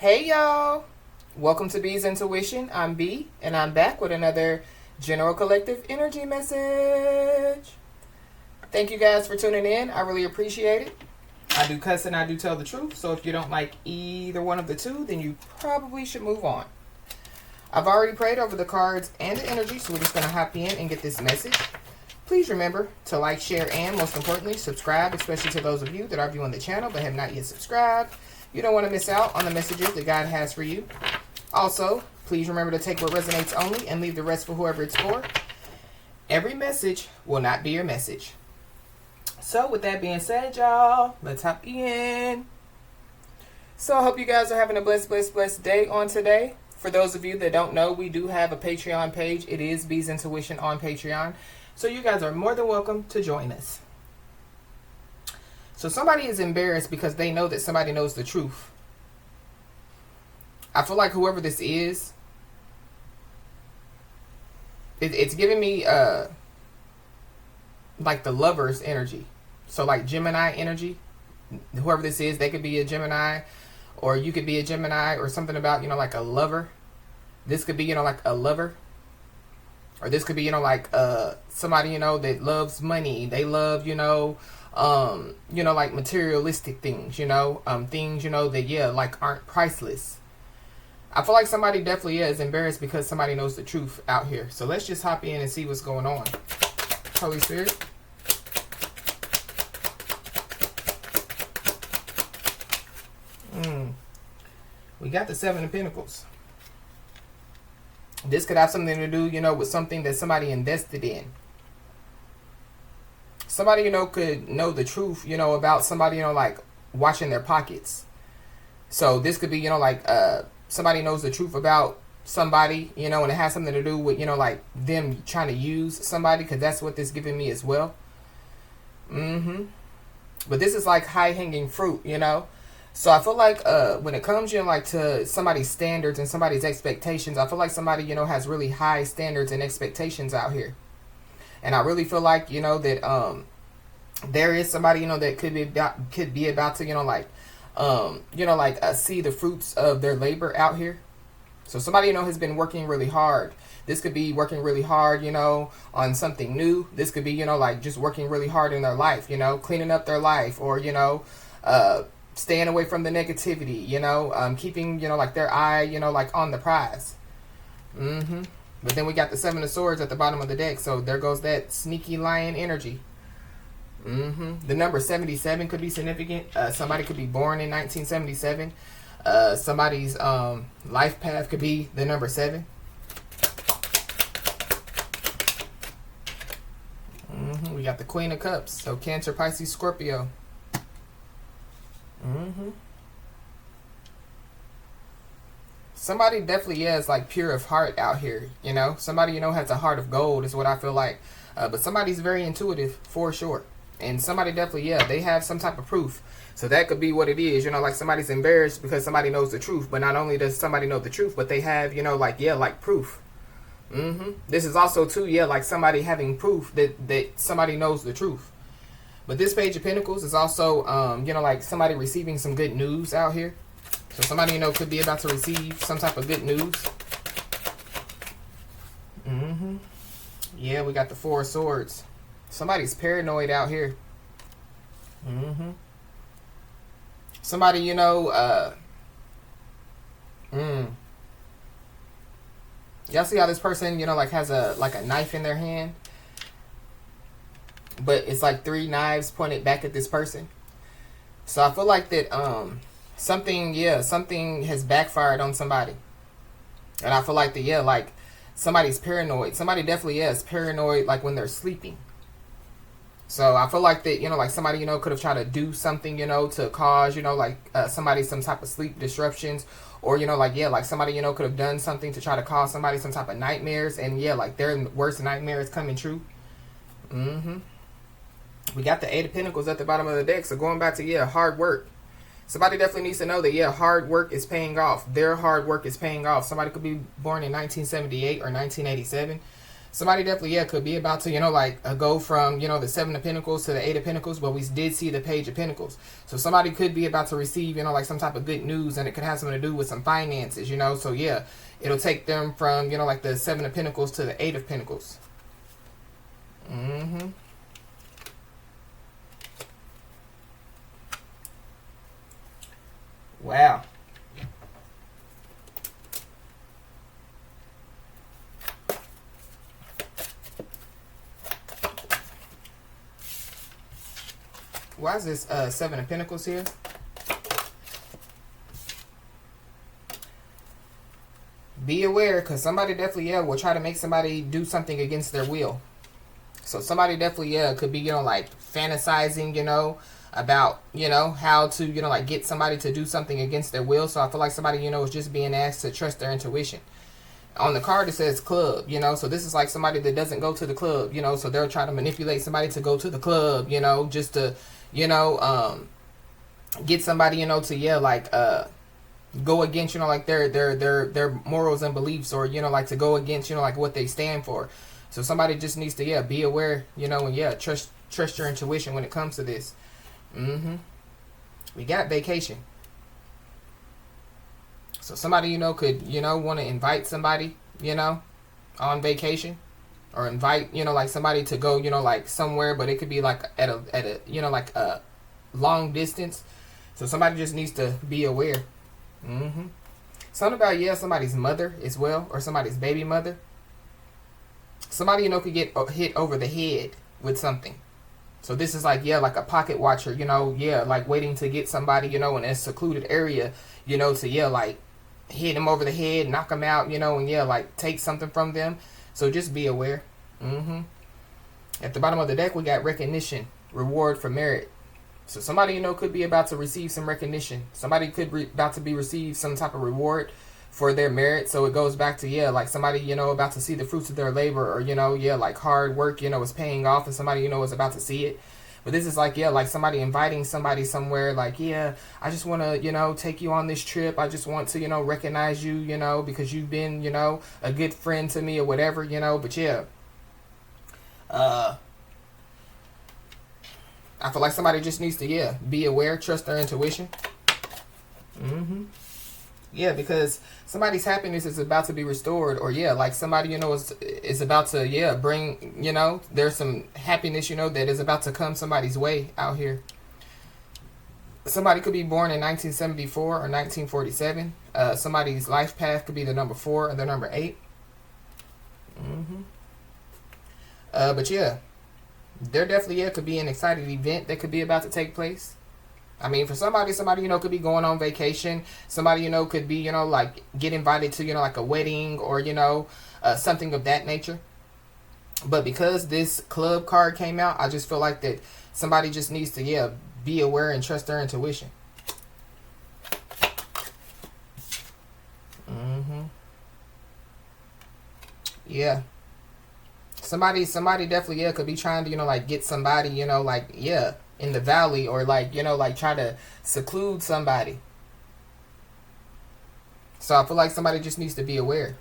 Hey y'all, welcome to B's Intuition. I'm B and I'm back with another general collective energy message. Thank you guys for tuning in. I really appreciate it. I do cuss and I do tell the truth, so if you don't like either one of the two, then you probably should move on. I've already prayed over the cards and the energy, so we're just going to hop in and get this message. Please remember to like, share, and most importantly, subscribe, especially to those of you that are viewing the channel but have not yet subscribed. You don't want to miss out on the messages that God has for you. Also, please remember to take what resonates only and leave the rest for whoever it's for. Every message will not be your message. So with that being said, y'all, let's hop in. So I hope you guys are having a blessed day on today. For those of you that don't know, we do have a Patreon page. It is B's Intuition on Patreon. So you guys are more than welcome to join us. So somebody is embarrassed because they know that somebody knows the truth. I feel like whoever this is, it's giving me like the Lover's energy. So like Gemini energy. Whoever this is, they could be a Gemini, or you could be a Gemini, or something about, like a lover. This could be, like a lover. Or this could be, like somebody, that loves money. They love, like materialistic things, things, that, like aren't priceless. I feel like somebody definitely is embarrassed because somebody knows the truth out here. So let's just hop in and see what's going on. Holy Spirit. We got the Seven of Pentacles. This could have something to do, with something that somebody invested in. Somebody, could know the truth, about somebody, like watching their pockets. So this could be, like somebody knows the truth about somebody, and it has something to do with, like them trying to use somebody, because that's what this is giving me as well. But this is like high-hanging fruit, So I feel like when it comes, like to somebody's standards and somebody's expectations, I feel like somebody, has really high standards and expectations out here. And I really feel like, that there is somebody, that could be about to, see the fruits of their labor out here. So somebody, has been working really hard. This could be working really hard, on something new. This could be, like just working really hard in their life, cleaning up their life, or, staying away from the negativity, keeping, like their eye, like on the prize. But then we got the Seven of Swords at the bottom of the deck. So there goes that sneaky lion energy. The number 77 could be significant. Somebody could be born in 1977. Somebody's life path could be the number 7. We got the Queen of Cups. So Cancer, Pisces, Scorpio. Somebody definitely is like pure of heart out here, Somebody, has a heart of gold is what I feel like. But somebody's very intuitive for sure. And somebody definitely, they have some type of proof. So that could be what it is, like somebody's embarrassed because somebody knows the truth. But not only does somebody know the truth, but they have, like proof. This is also too, like somebody having proof that somebody knows the truth. But this Page of Pentacles is also, like somebody receiving some good news out here. So somebody, could be about to receive some type of good news. Yeah, we got the Four of Swords. Somebody's paranoid out here. Somebody, y'all see how this person, like has a knife in their hand? But it's like 3 knives pointed back at this person. So I feel like that something has backfired on somebody. And I feel like that, like somebody's paranoid. Somebody definitely is paranoid, like when they're sleeping. So I feel like that, like somebody, could have tried to do something, to cause, somebody some type of sleep disruptions. Or, like somebody, could have done something to try to cause somebody some type of nightmares. And like their worst nightmares coming true. We got the Eight of Pentacles at the bottom of the deck. So going back to, hard work. Somebody definitely needs to know that, hard work is paying off. Their hard work is paying off. Somebody could be born in 1978 or 1987. Somebody definitely, yeah, could be about to, like go from, the Seven of Pentacles to the Eight of Pentacles, but we did see the Page of Pentacles. So somebody could be about to receive, like some type of good news, and it could have something to do with some finances, So yeah, it'll take them from, like the Seven of Pentacles to the Eight of Pentacles. Wow. Why is this Seven of Pentacles here? Be aware, because somebody definitely, yeah, will try to make somebody do something against their will. So somebody definitely, yeah, could be, like fantasizing, about, how to, like get somebody to do something against their will. So I feel like somebody, is just being asked to trust their intuition. On the card it says club, so this is like somebody that doesn't go to the club, so they're trying to manipulate somebody to go to the club, just to, get somebody, to, yeah, like, go against, like their morals and beliefs, or, like to go against, like what they stand for. So somebody just needs to, yeah, be aware, and yeah, trust your intuition when it comes to this. We got vacation. So somebody, could, want to invite somebody, on vacation, or invite, like somebody to go, like somewhere, but it could be like at a, like a long distance. So somebody just needs to be aware. Something about, yeah, somebody's mother as well, or somebody's baby mother. Somebody, could get hit over the head with something. So this is like, yeah, like a pocket watcher, yeah, like waiting to get somebody, in a secluded area, to, yeah, like hit them over the head, knock them out, and yeah, like take something from them. So just be aware. At the bottom of the deck, we got recognition, reward for merit. So somebody, could be about to receive some recognition. Somebody could about to be receive some type of reward for their merit. So it goes back to, yeah, like somebody, about to see the fruits of their labor, or, yeah, like hard work, is paying off, and somebody, is about to see it. But this is like, yeah, like somebody inviting somebody somewhere, like, yeah, I just want to, take you on this trip. I just want to, recognize you, because you've been, a good friend to me, or whatever, but yeah. I feel like somebody just needs to, yeah, be aware, trust their intuition. Yeah, because somebody's happiness is about to be restored, or yeah, like somebody, is about to, yeah, bring, there's some happiness, that is about to come somebody's way out here. Somebody could be born in 1974 or 1947. Somebody's life path could be the number 4 or the number 8. But yeah, there definitely, yeah, could be an exciting event that could be about to take place. I mean, for somebody, could be going on vacation. Somebody, could be, like get invited to, like a wedding, or, something of that nature. But because this club card came out, I just feel like that somebody just needs to, yeah, be aware and trust their intuition. Yeah. Somebody definitely, yeah, could be trying to, like get somebody, like, yeah, in the valley, or like, like try to seclude somebody. So I feel like somebody just needs to be aware.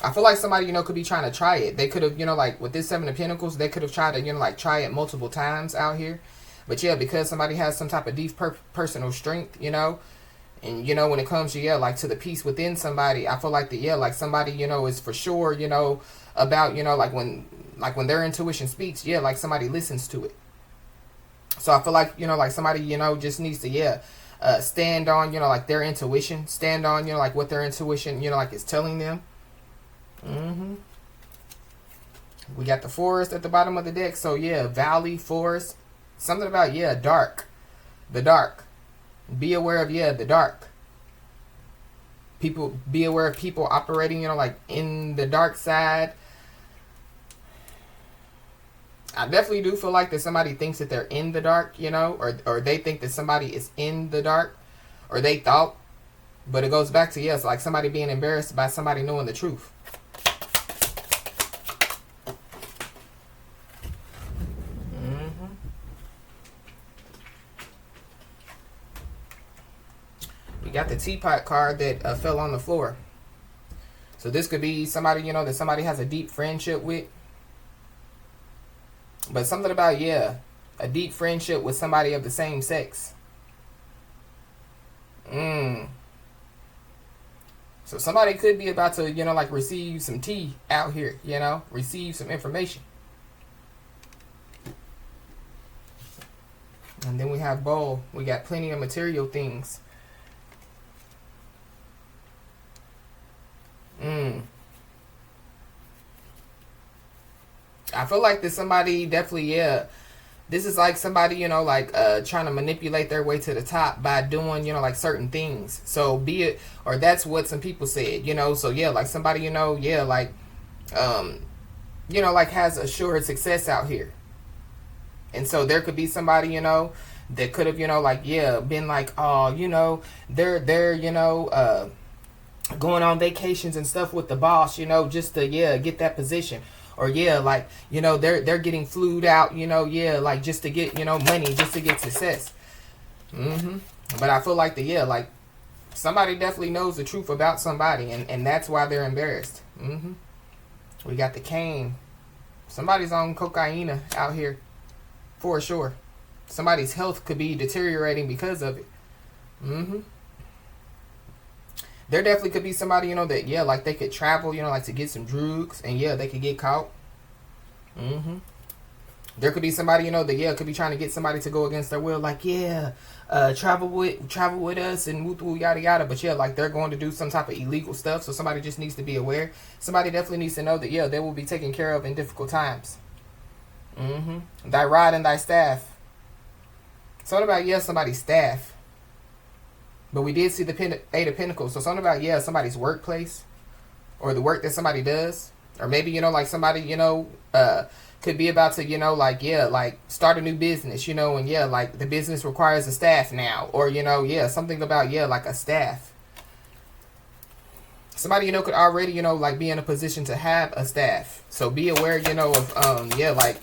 I feel like somebody, could be trying to try it. They could have, like with this Seven of Pentacles, they could have tried to, like try it multiple times out here. But yeah, because somebody has some type of deep personal strength, and, when it comes to, yeah, like to the peace within somebody, I feel like that, yeah, like somebody, is for sure, about, like when their intuition speaks, yeah, like somebody listens to it. So I feel like, like somebody, just needs to, yeah, stand on, like their intuition, stand on, like what their intuition, like is telling them. We got the forest at the bottom of the deck. So yeah, valley, forest, something about, yeah, dark, the dark. Be aware of, yeah, the dark. People, be aware of people operating, like in the dark side. I definitely do feel like that somebody thinks that they're in the dark, or they think that somebody is in the dark, or they thought. But it goes back to, yes, like somebody being embarrassed by somebody knowing the truth. We got the teapot card that fell on the floor. So this could be somebody, you know, that somebody has a deep friendship with. But something about, yeah, a deep friendship with somebody of the same sex. So somebody could be about to, you know, like receive some tea out here, you know, receive some information. And then we have bowl. We got plenty of material things. I feel like this somebody definitely, yeah. This is like somebody, you know, like trying to manipulate their way to the top by doing, you know, like certain things. So be it, or that's what some people said, you know. So yeah, like somebody, you know, yeah, like, you know, like has assured success out here. And so there could be somebody, you know, that could have, you know, like, yeah, been like, oh, you know, they're, you know, going on vacations and stuff with the boss, you know, just to, yeah, get that position. Or yeah, like, you know, they're getting flued out, you know, yeah, like just to get, you know, money, just to get success. But I feel like yeah, like somebody definitely knows the truth about somebody, and that's why they're embarrassed. We got the cane. Somebody's on cocaine out here, for sure. Somebody's health could be deteriorating because of it. There definitely could be somebody, you know, that, yeah, like they could travel, you know, like to get some drugs, and yeah, they could get caught. There could be somebody, you know, that, yeah, could be trying to get somebody to go against their will, like, yeah, travel with us and woo woo yada yada. But yeah, like they're going to do some type of illegal stuff, so somebody just needs to be aware. Somebody definitely needs to know that, yeah, they will be taken care of in difficult times. Thy rod and thy staff. Something about, yeah, somebody's staff. But we did see the Eight of Pentacles. So something about, yeah, somebody's workplace. Or the work that somebody does. Or maybe, you know, like somebody, you know, could be about to, you know, like, yeah, like start a new business, you know. And yeah, like the business requires a staff now. Or, you know, yeah, something about, yeah, like a staff. Somebody, you know, could already, you know, like be in a position to have a staff. So be aware, you know, of, yeah, like,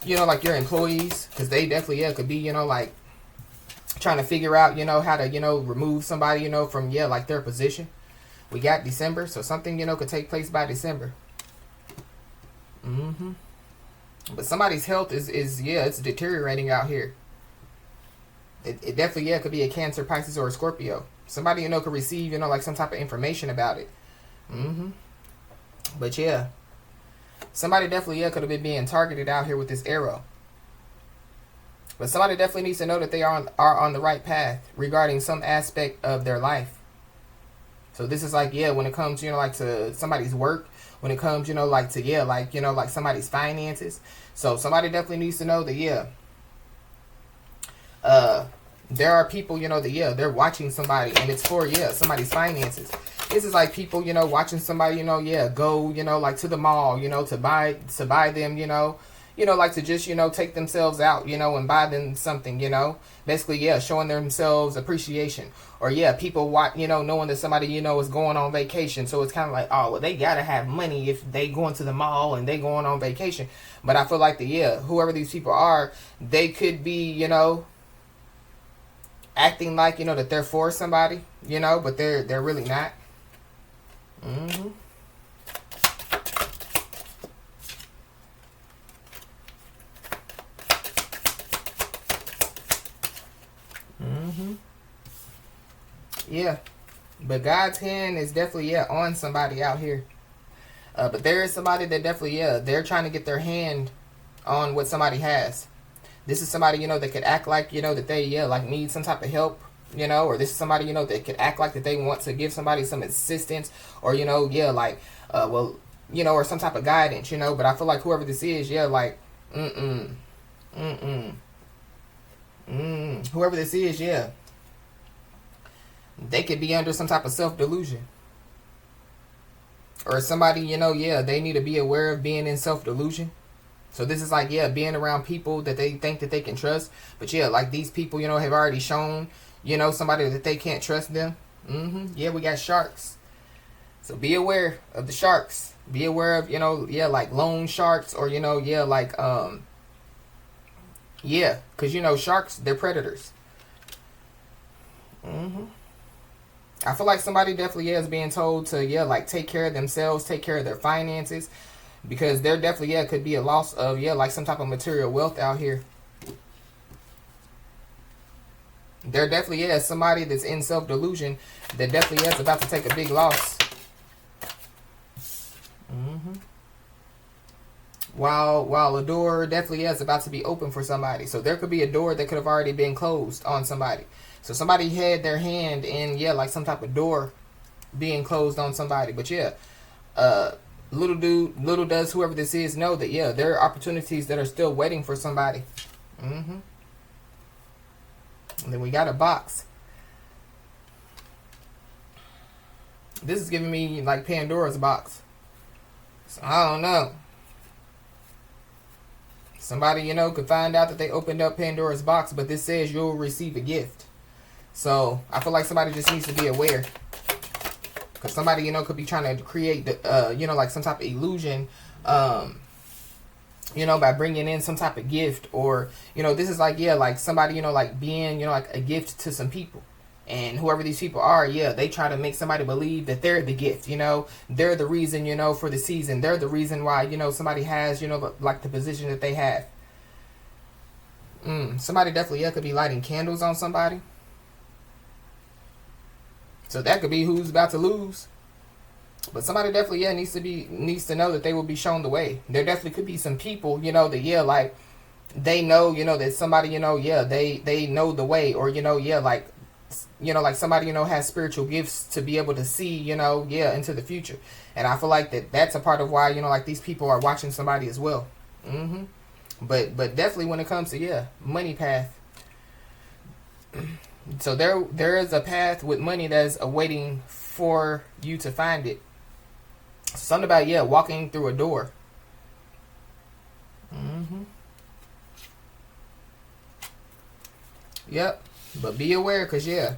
you know, like your employees. Because they definitely, yeah, could be, you know, like, trying to figure out, you know, how to, you know, remove somebody, you know, from, yeah, like their position. We got December, so something, you know, could take place by December. But somebody's health is yeah, it's deteriorating out here. It definitely, yeah, could be a Cancer, Pisces, or a Scorpio. Somebody, you know, could receive, you know, like some type of information about it. But yeah, somebody definitely, yeah, could have been being targeted out here with this arrow. But somebody definitely needs to know that they are on the right path regarding some aspect of their life. So this is like, yeah, when it comes, you know, like to somebody's work, when it comes, you know, like to, yeah, like, you know, like somebody's finances. So somebody definitely needs to know that, yeah, there are people, you know, that, yeah, they're watching somebody, and it's for, yeah, somebody's finances. This is like people, you know, watching somebody, you know, yeah, go, you know, like to the mall, you know, to buy them, you know, like to just, you know, take themselves out, you know, and buy them something, you know, basically, yeah, showing themselves appreciation. Or yeah, people watch, you know, knowing that somebody, you know, is going on vacation. So it's kind of like, oh, well, they gotta have money if they going to the mall and they going on vacation. But I feel like yeah, whoever these people are, they could be, you know, acting like, you know, that they're for somebody, you know, but they're really not. Yeah, but God's hand is definitely, yeah, on somebody out here. But there is somebody that definitely, yeah, they're trying to get their hand on what somebody has. This is somebody, you know, that could act like, you know, that they, yeah, like need some type of help, you know, or this is somebody, you know, that could act like that they want to give somebody some assistance, or, you know, yeah, like, well, you know, or some type of guidance, you know. But I feel like whoever this is, yeah, like, whoever this is, yeah, they could be under some type of self-delusion. Or somebody, you know, yeah, they need to be aware of being in self-delusion. So this is like, yeah, being around people that they think that they can trust. But yeah, like these people, you know, have already shown, you know, somebody that they can't trust them. Yeah, we got sharks. So be aware of the sharks. Be aware of, you know, yeah, like loan sharks, or, you know, yeah, like, yeah, because, you know, sharks, they're predators. I feel like somebody definitely is being told to, yeah, like take care of themselves, take care of their finances, because there definitely, yeah, could be a loss of, yeah, like some type of material wealth out here. There definitely is somebody that's in self-delusion that definitely is about to take a big loss. While a door definitely is about to be open for somebody. So there could be a door that could have already been closed on somebody. So somebody had their hand in, yeah, like some type of door being closed on somebody. But yeah, little does whoever this is know that, yeah, there are opportunities that are still waiting for somebody. And then we got a box. This is giving me like Pandora's box. So I don't know. Somebody, you know, could find out that they opened up Pandora's box, but this says you'll receive a gift. So I feel like somebody just needs to be aware. Because somebody, you know, could be trying to create, you know, like some type of illusion, you know, by bringing in some type of gift. Or, you know, this is like, yeah, like somebody, you know, like being, you know, like a gift to some people. And whoever these people are, yeah, they try to make somebody believe that they're the gift, you know. They're the reason, you know, for the season. They're the reason why, you know, somebody has, you know, like the position that they have. Somebody definitely, yeah, could be lighting candles on somebody. So that could be who's about to lose. But somebody definitely, yeah, needs to know that they will be shown the way. There definitely could be some people, you know, that, yeah, like they know, you know, that somebody, you know, yeah, they know the way. Or, you know, yeah, like, you know, like somebody, you know, has spiritual gifts to be able to see, you know, yeah, into the future. And I feel like that's a part of why, you know, like these people are watching somebody as well. But definitely when it comes to, yeah, money path. So there is a path with money that's awaiting for you to find it. Something about, yeah, walking through a door. Yep. But be aware, because, yeah,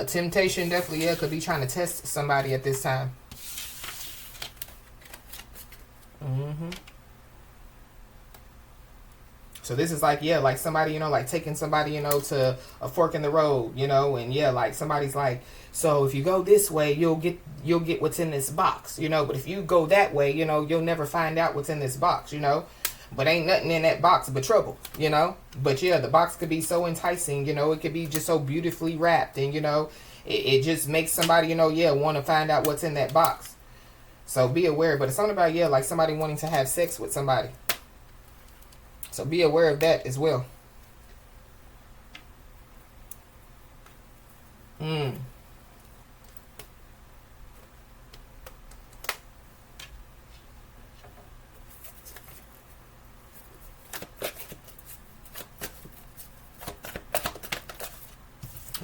temptation definitely, yeah, could be trying to test somebody at this time. So this is like, yeah, like somebody, you know, like taking somebody, you know, to a fork in the road, you know, and yeah, like somebody's like, so if you go this way, you'll get what's in this box, you know, but if you go that way, you know, you'll never find out what's in this box, you know. But ain't nothing in that box but trouble, you know. But yeah, the box could be so enticing, you know. It could be just so beautifully wrapped, and you know, it just makes somebody, you know, yeah, want to find out what's in that box. So be aware. But it's something about, yeah, like somebody wanting to have sex with somebody. So be aware of that as well.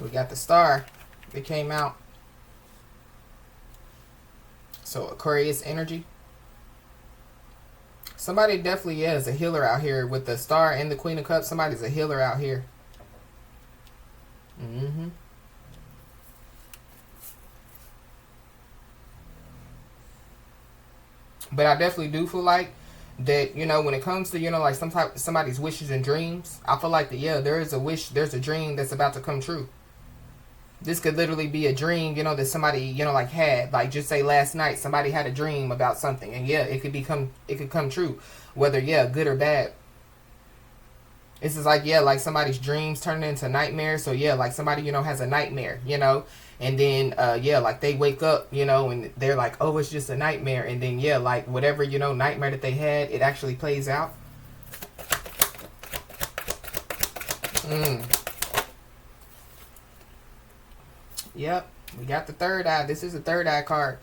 We got the star that came out. So Aquarius energy. Somebody definitely, yeah, is a healer out here with the star and the Queen of Cups. Somebody's a healer out here. But I definitely do feel like that, you know, when it comes to, you know, like somebody's wishes and dreams, I feel like that, yeah, there is a wish, there's a dream that's about to come true. This could literally be a dream, you know, that somebody, you know, like had, like just say last night, somebody had a dream about something, and yeah, it could come true, whether, yeah, good or bad. This is like, yeah, like somebody's dreams turning into nightmares. So yeah, like somebody, you know, has a nightmare, you know, and then, yeah, like they wake up, you know, and they're like, oh, it's just a nightmare. And then, yeah, like whatever, you know, nightmare that they had, it actually plays out. Yep, we got the third eye. This is a third eye card.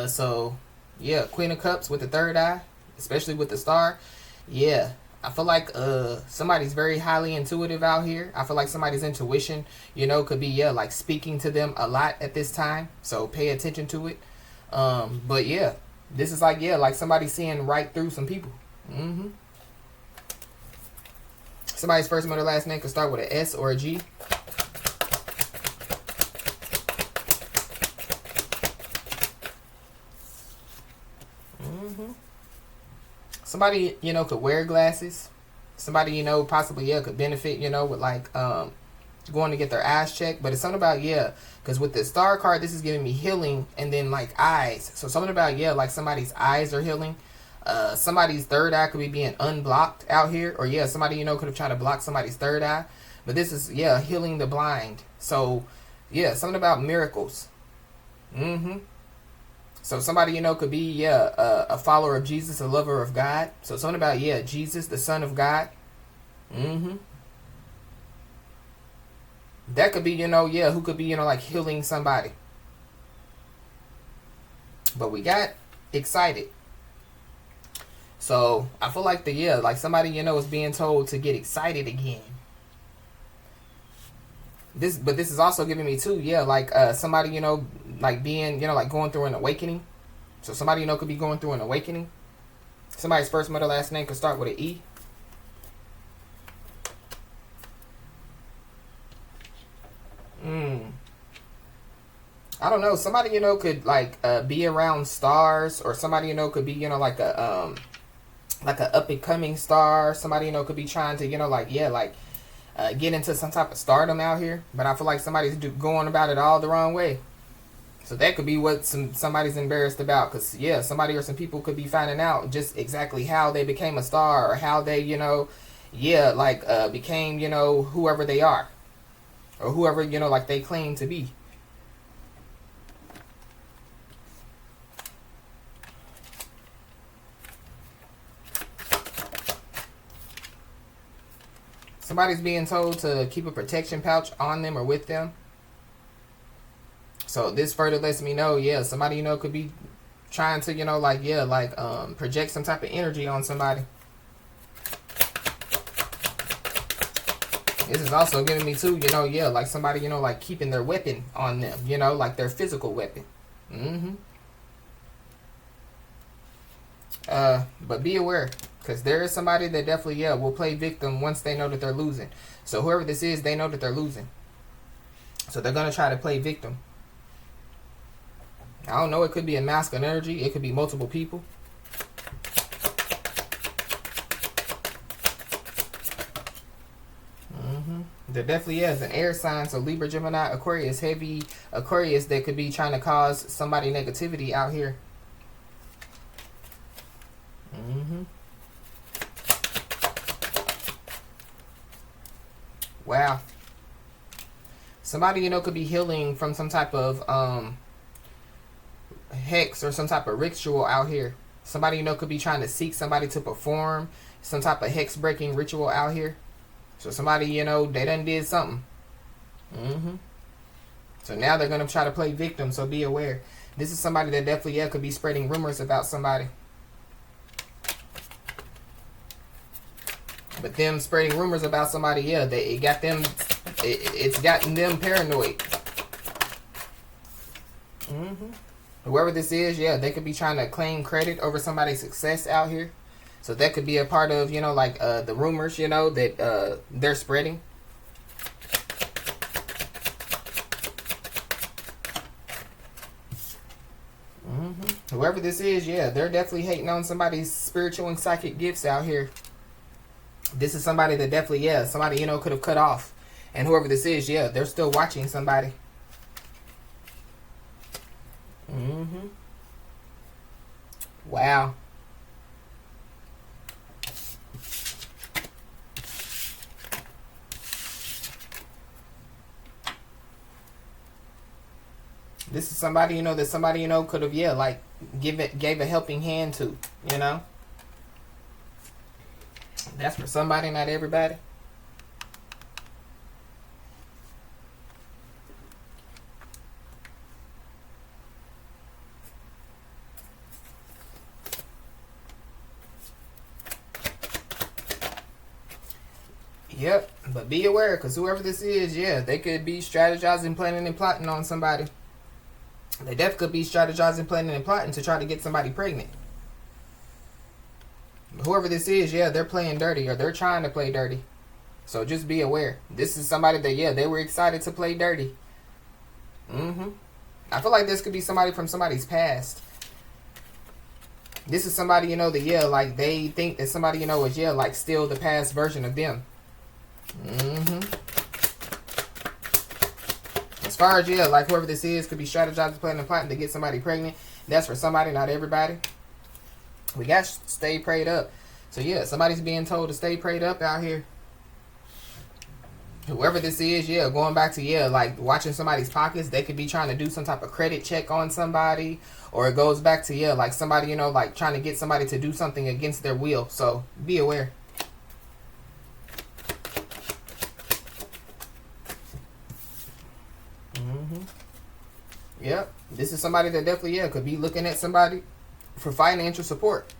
So yeah, Queen of Cups with the third eye, especially with the star. Yeah, I feel like somebody's very highly intuitive out here. I feel like somebody's intuition, you know, could be, yeah, like speaking to them a lot at this time. So pay attention to it. But yeah, this is like, yeah, like somebody seeing right through some people. Somebody's first, middle, last name could start with an S or a G. Somebody, you know, could wear glasses. Somebody, you know, possibly, yeah, could benefit, you know, with like going to get their eyes checked. But it's something about, yeah, because with the star card, this is giving me healing and then like eyes. So something about, yeah, like somebody's eyes are healing. Somebody's third eye could be being unblocked out here. Or yeah, somebody, you know, could have tried to block somebody's third eye. But this is, yeah, healing the blind. So yeah, something about miracles. So somebody, you know, could be, yeah, a follower of Jesus, a lover of God. So something about, yeah, Jesus, the Son of God. That could be, you know, yeah, who could be, you know, like healing somebody. But we got excited. So I feel like yeah, like somebody, you know, is being told to get excited again. But this is also giving me too, yeah, like somebody, you know, like being, you know, like going through an awakening. So somebody, you know, could be going through an awakening. Somebody's first, middle, last name could start with an E. I don't know. Somebody, you know, could like be around stars, or somebody, you know, could be, you know, like a up and coming star. Somebody, you know, could be trying to, you know, like, yeah, like get into some type of stardom out here. But I feel like somebody's going about it all the wrong way. So that could be what somebody's embarrassed about. Because, yeah, somebody or some people could be finding out just exactly how they became a star, or how they, you know, yeah, like became, you know, whoever they are. Or whoever, you know, like they claim to be. Somebody's being told to keep a protection pouch on them or with them. So this further lets me know, yeah, somebody, you know, could be trying to, you know, like, yeah, like project some type of energy on somebody. This is also giving me too, you know, yeah, like somebody, you know, like keeping their weapon on them, you know, like their physical weapon. But be aware, because there is somebody that definitely, yeah, will play victim once they know that they're losing. So whoever this is, they know that they're losing. So they're going to try to play victim. I don't know, it could be a masculine energy. It could be multiple people. There definitely is an air sign. So Libra, Gemini, Aquarius, heavy Aquarius that could be trying to cause somebody negativity out here. Wow. Somebody, you know, could be healing from some type of hex or some type of ritual out here. Somebody, you know, could be trying to seek somebody to perform some type of hex breaking ritual out here. So somebody, you know, they done did something. So now they're going to try to play victim, so be aware. This is somebody that definitely, yeah, could be spreading rumors about somebody. But them spreading rumors about somebody, yeah, it's gotten them paranoid. Whoever this is, yeah, they could be trying to claim credit over somebody's success out here. So that could be a part of, you know, like the rumors, you know, that they're spreading. Whoever this is, yeah, they're definitely hating on somebody's spiritual and psychic gifts out here. This is somebody that definitely, yeah, somebody, you know, could have cut off. And whoever this is, yeah, they're still watching somebody. Wow. This is somebody, you know, that somebody, you know, could have, yeah, like gave a helping hand to, you know. That's for somebody, not everybody. Yep, but be aware, because whoever this is, yeah, they could be strategizing, planning, and plotting on somebody. They definitely could be strategizing, planning, and plotting to try to get somebody pregnant. Whoever this is, yeah, they're playing dirty, or they're trying to play dirty. So just be aware. This is somebody that, yeah, they were excited to play dirty. I feel like this could be somebody from somebody's past. This is somebody, you know, that, yeah, like they think that somebody, you know, is, yeah, like still the past version of them. far as, yeah, like whoever this is could be strategizing, planning, and plotting to get somebody pregnant. That's for somebody, not everybody. We got stay prayed up. So yeah, somebody's being told to stay prayed up out here. Whoever this is, yeah, going back to, yeah, like watching somebody's pockets. They could be trying to do some type of credit check on somebody. Or it goes back to, yeah, like somebody, you know, like trying to get somebody to do something against their will. So be aware. Yep. This is somebody that definitely, yeah, could be looking at somebody for financial support.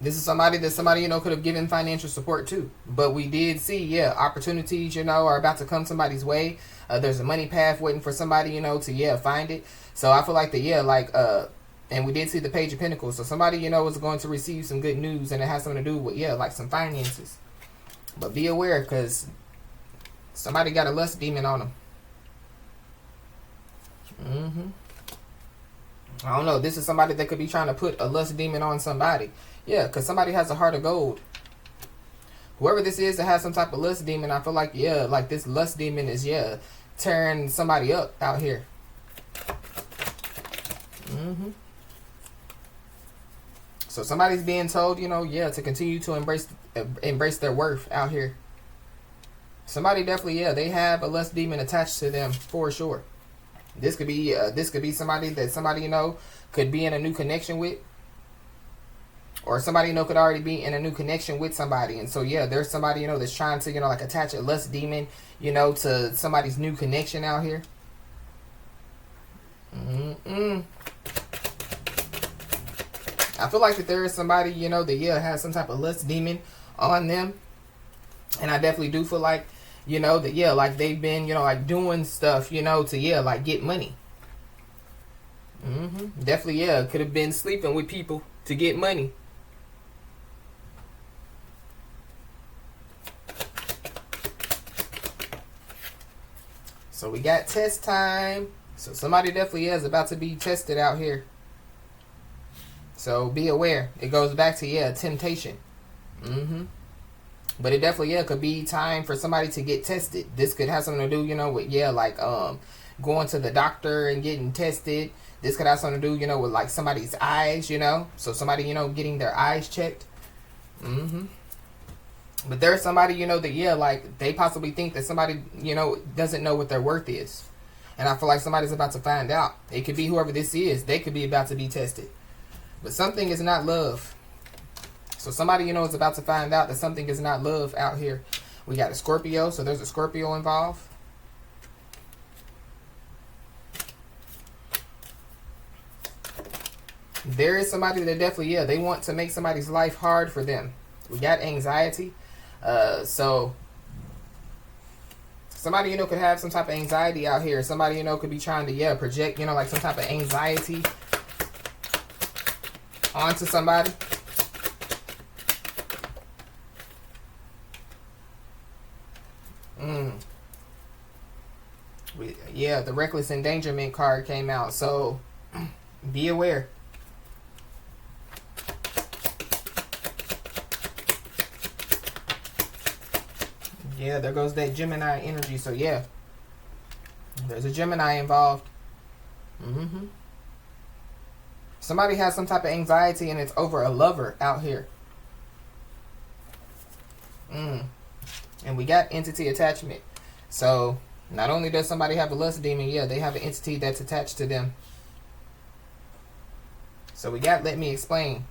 This is somebody that somebody, you know, could have given financial support to. But we did see, yeah, opportunities, you know, are about to come somebody's way. There's a money path waiting for somebody, you know, to, yeah, find it. So I feel like that, yeah, like, and we did see the Page of Pentacles. So somebody, you know, is going to receive some good news, and it has something to do with, yeah, like some finances. But be aware, because somebody got a lust demon on them. I don't know. This is somebody that could be trying to put a lust demon on somebody. Yeah, because somebody has a heart of gold. Whoever this is that has some type of lust demon, I feel like, yeah, like this lust demon is, yeah, tearing somebody up out here. So somebody's being told, you know, yeah, to continue to embrace their worth out here. Somebody definitely, yeah, they have a lust demon attached to them for sure. This could be somebody that somebody, you know, could be in a new connection with. Or somebody, you know, could already be in a new connection with somebody. And so, yeah, there's somebody, you know, that's trying to, you know, like attach a lust demon, you know, to somebody's new connection out here. I feel like that there is somebody, you know, that, yeah, has some type of lust demon on them. And I definitely do feel like, you know, that, yeah, like they've been, you know, like doing stuff, you know, to, yeah, like get money. Definitely, yeah, could have been sleeping with people to get money. So we got test time. So somebody definitely is about to be tested out here. So be aware. It goes back to, yeah, temptation. But it definitely, yeah, could be time for somebody to get tested. This could have something to do, you know, with, yeah, like going to the doctor and getting tested. This could have something to do, you know, with like somebody's eyes, you know. So somebody, you know, getting their eyes checked. But there's somebody, you know, that, yeah, like they possibly think that somebody, you know, doesn't know what their worth is. And I feel like somebody's about to find out. It could be whoever this is. They could be about to be tested. But something is not love. So somebody, you know, is about to find out that something is not love out here. We got a Scorpio. So there's a Scorpio involved. There is somebody that definitely, yeah, they want to make somebody's life hard for them. We got anxiety. So somebody, you know, could have some type of anxiety out here. Somebody, you know, could be trying to, yeah, project, you know, like some type of anxiety onto somebody. Yeah, the reckless endangerment card came out. So be aware. Yeah, there goes that Gemini energy. So, yeah, there's a Gemini involved. Somebody has some type of anxiety and it's over a lover out here. And we got entity attachment. So, not only does somebody have a lust demon, yeah, they have an entity that's attached to them. So, we got let me explain.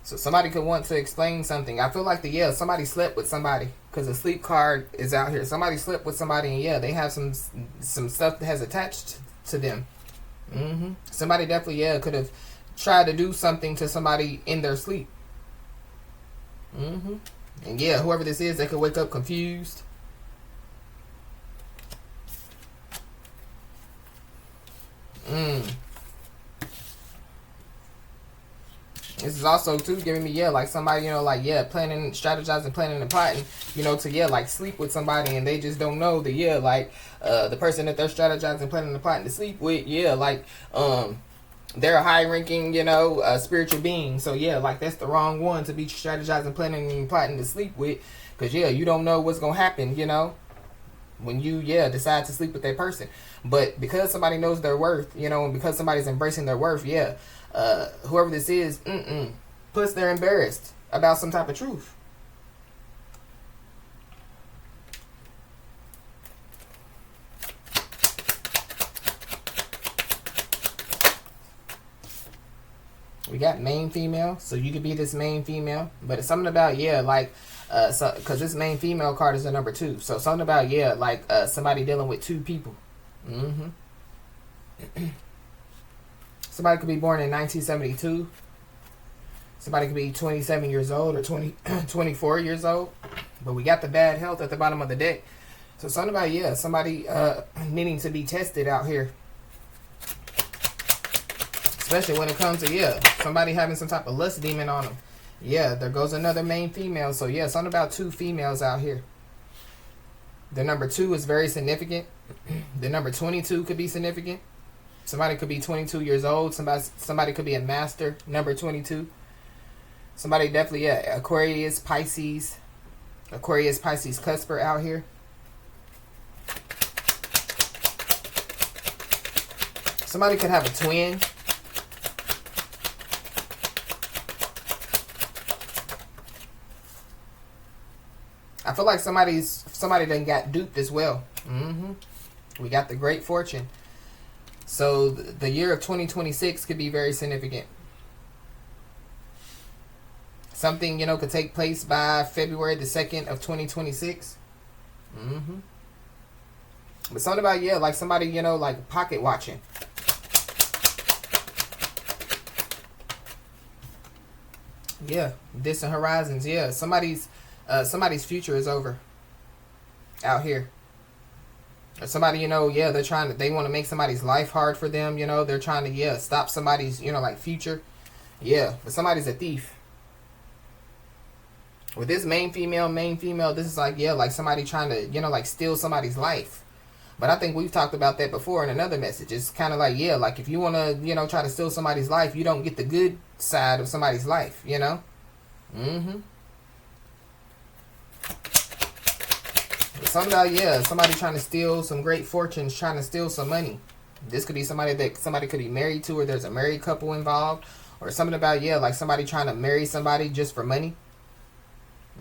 So somebody could want to explain something. I feel like somebody slept with somebody because the sleep card is out here. Somebody slept with somebody and yeah, they have some stuff that has attached to them. Somebody definitely, yeah, could have tried to do something to somebody in their sleep. And yeah, whoever this is, they could wake up confused. This is also, too, giving me, yeah, like somebody, you know, like, yeah, planning, strategizing, planning, and plotting, you know, to, yeah, like, sleep with somebody, and they just don't know that, yeah, like, the person that they're strategizing, planning, and plotting to sleep with, yeah, like, they're a high-ranking, you know, spiritual being. So, yeah, like, that's the wrong one to be strategizing, planning, and plotting to sleep with, because, yeah, you don't know what's going to happen, you know. when you, decide to sleep with that person. But because somebody knows their worth, and because somebody's embracing their worth, whoever this is, plus they're embarrassed about some type of truth. We got main female, so you could be this main female, but it's something about, because this main female card is the number 2. So something about, somebody dealing with 2 people. Somebody could be born in 1972. Somebody could be 27 years old or 24 years old. But we got the bad health at the bottom of the deck. So something about, somebody needing to be tested out here. Especially when it comes to, somebody having some type of lust demon on them. There goes another main female. So, something about 2 females out here. The number 2 is very significant. The number 22 could be significant. Somebody could be 22 years old. Somebody could be a master, number 22. Somebody definitely, Aquarius, Pisces. Aquarius, Pisces, cusper out here. Somebody could have a twin. I feel like somebody done got duped as well. We got the Great Fortune. So the year of 2026 could be very significant. Something, could take place by February the 2nd of 2026. But something about, somebody, pocket watching. Distant horizons. Somebody's future is over out here. Or somebody, they want to make somebody's life hard for them, they're trying to, stop somebody's, future. But somebody's a thief. With this main female, this is like somebody trying to, steal somebody's life. But I think we've talked about that before in another message. It's kind of like, if you want to, try to steal somebody's life, you don't get the good side of somebody's life, Something about, somebody trying to steal some great fortunes, trying to steal some money. This could be somebody that somebody could be married to, or there's a married couple involved. Or something about, somebody trying to marry somebody just for money.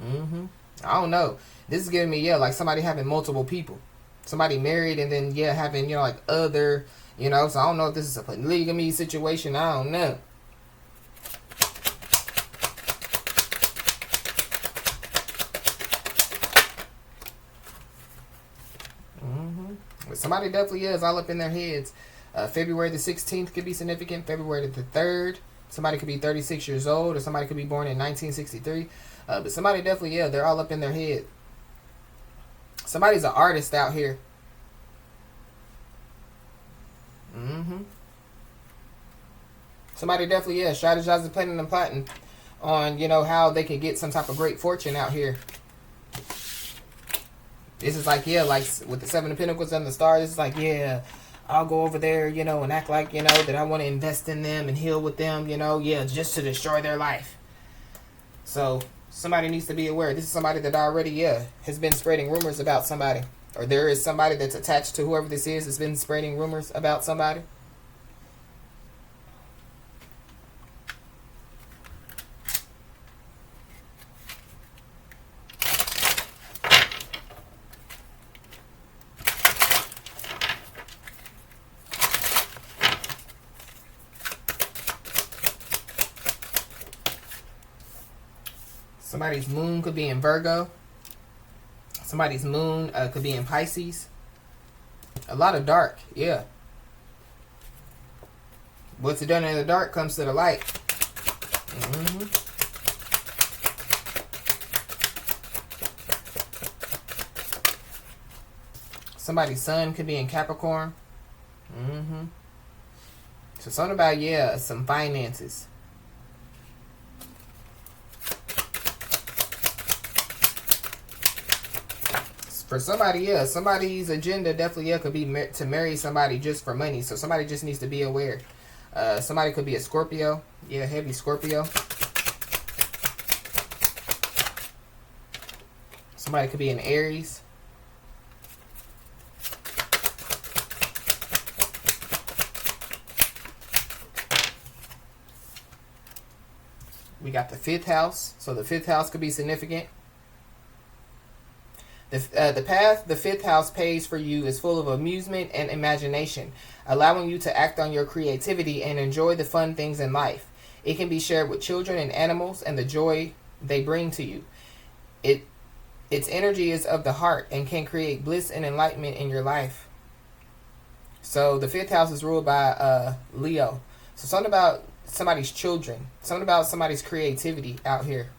I don't know. This is giving me, somebody having multiple people. Somebody married and then, having, other, so I don't know if this is a polygamy situation. I don't know. But somebody definitely is all up in their heads. February the 16th could be significant. February the 3rd. Somebody could be 36 years old, or somebody could be born in 1963. But somebody definitely, they're all up in their head. Somebody's an artist out here. Somebody definitely, strategizing, planning, and plotting on, how they can get some type of great fortune out here. This is like, with the 7 of Pentacles and the Star, this is like, I'll go over there, and act like, that I want to invest in them and heal with them, just to destroy their life. So, somebody needs to be aware. This is somebody that already, has been spreading rumors about somebody. Or there is somebody that's attached to whoever this is that's been spreading rumors about somebody. Somebody's moon could be in Virgo. Somebody's moon could be in Pisces. A lot of dark, What's done in the dark comes to the light. Somebody's sun could be in Capricorn. So something about, some finances. For somebody, somebody's agenda definitely, could be to marry somebody just for money. So somebody just needs to be aware. Somebody could be a Scorpio. Heavy Scorpio. Somebody could be an Aries. We got the 5th house. So the 5th house could be significant. The path the 5th house paves for you is full of amusement and imagination, allowing you to act on your creativity and enjoy the fun things in life. It can be shared with children and animals and the joy they bring to you. Its energy is of the heart and can create bliss and enlightenment in your life. So the 5th house is ruled by Leo. So something about somebody's children, something about somebody's creativity out here.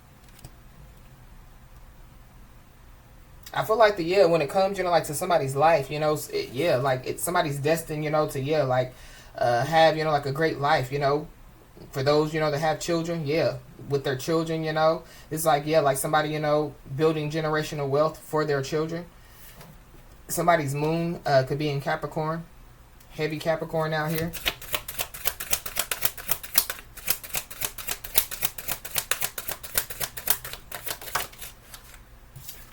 I feel like when it comes, like to somebody's life, like it's somebody's destined, to, have, like a great life, for those, that have children, with their children, it's like, like somebody, building generational wealth for their children. Somebody's moon could be in Capricorn, heavy Capricorn out here.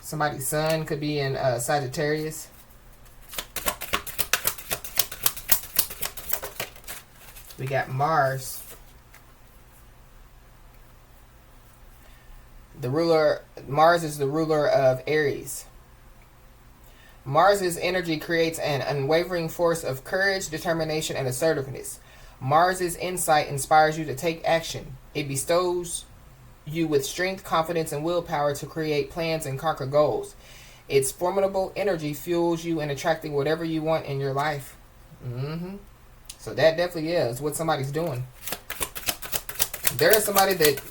Somebody's sun could be in Sagittarius. We got Mars. Mars is the ruler of Aries. Mars's energy creates an unwavering force of courage, determination, and assertiveness. Mars's insight inspires you to take action. It bestows you with strength, confidence, and willpower to create plans and conquer goals. Its formidable energy fuels you in attracting whatever you want in your life. So that definitely is what somebody's doing. There is somebody that,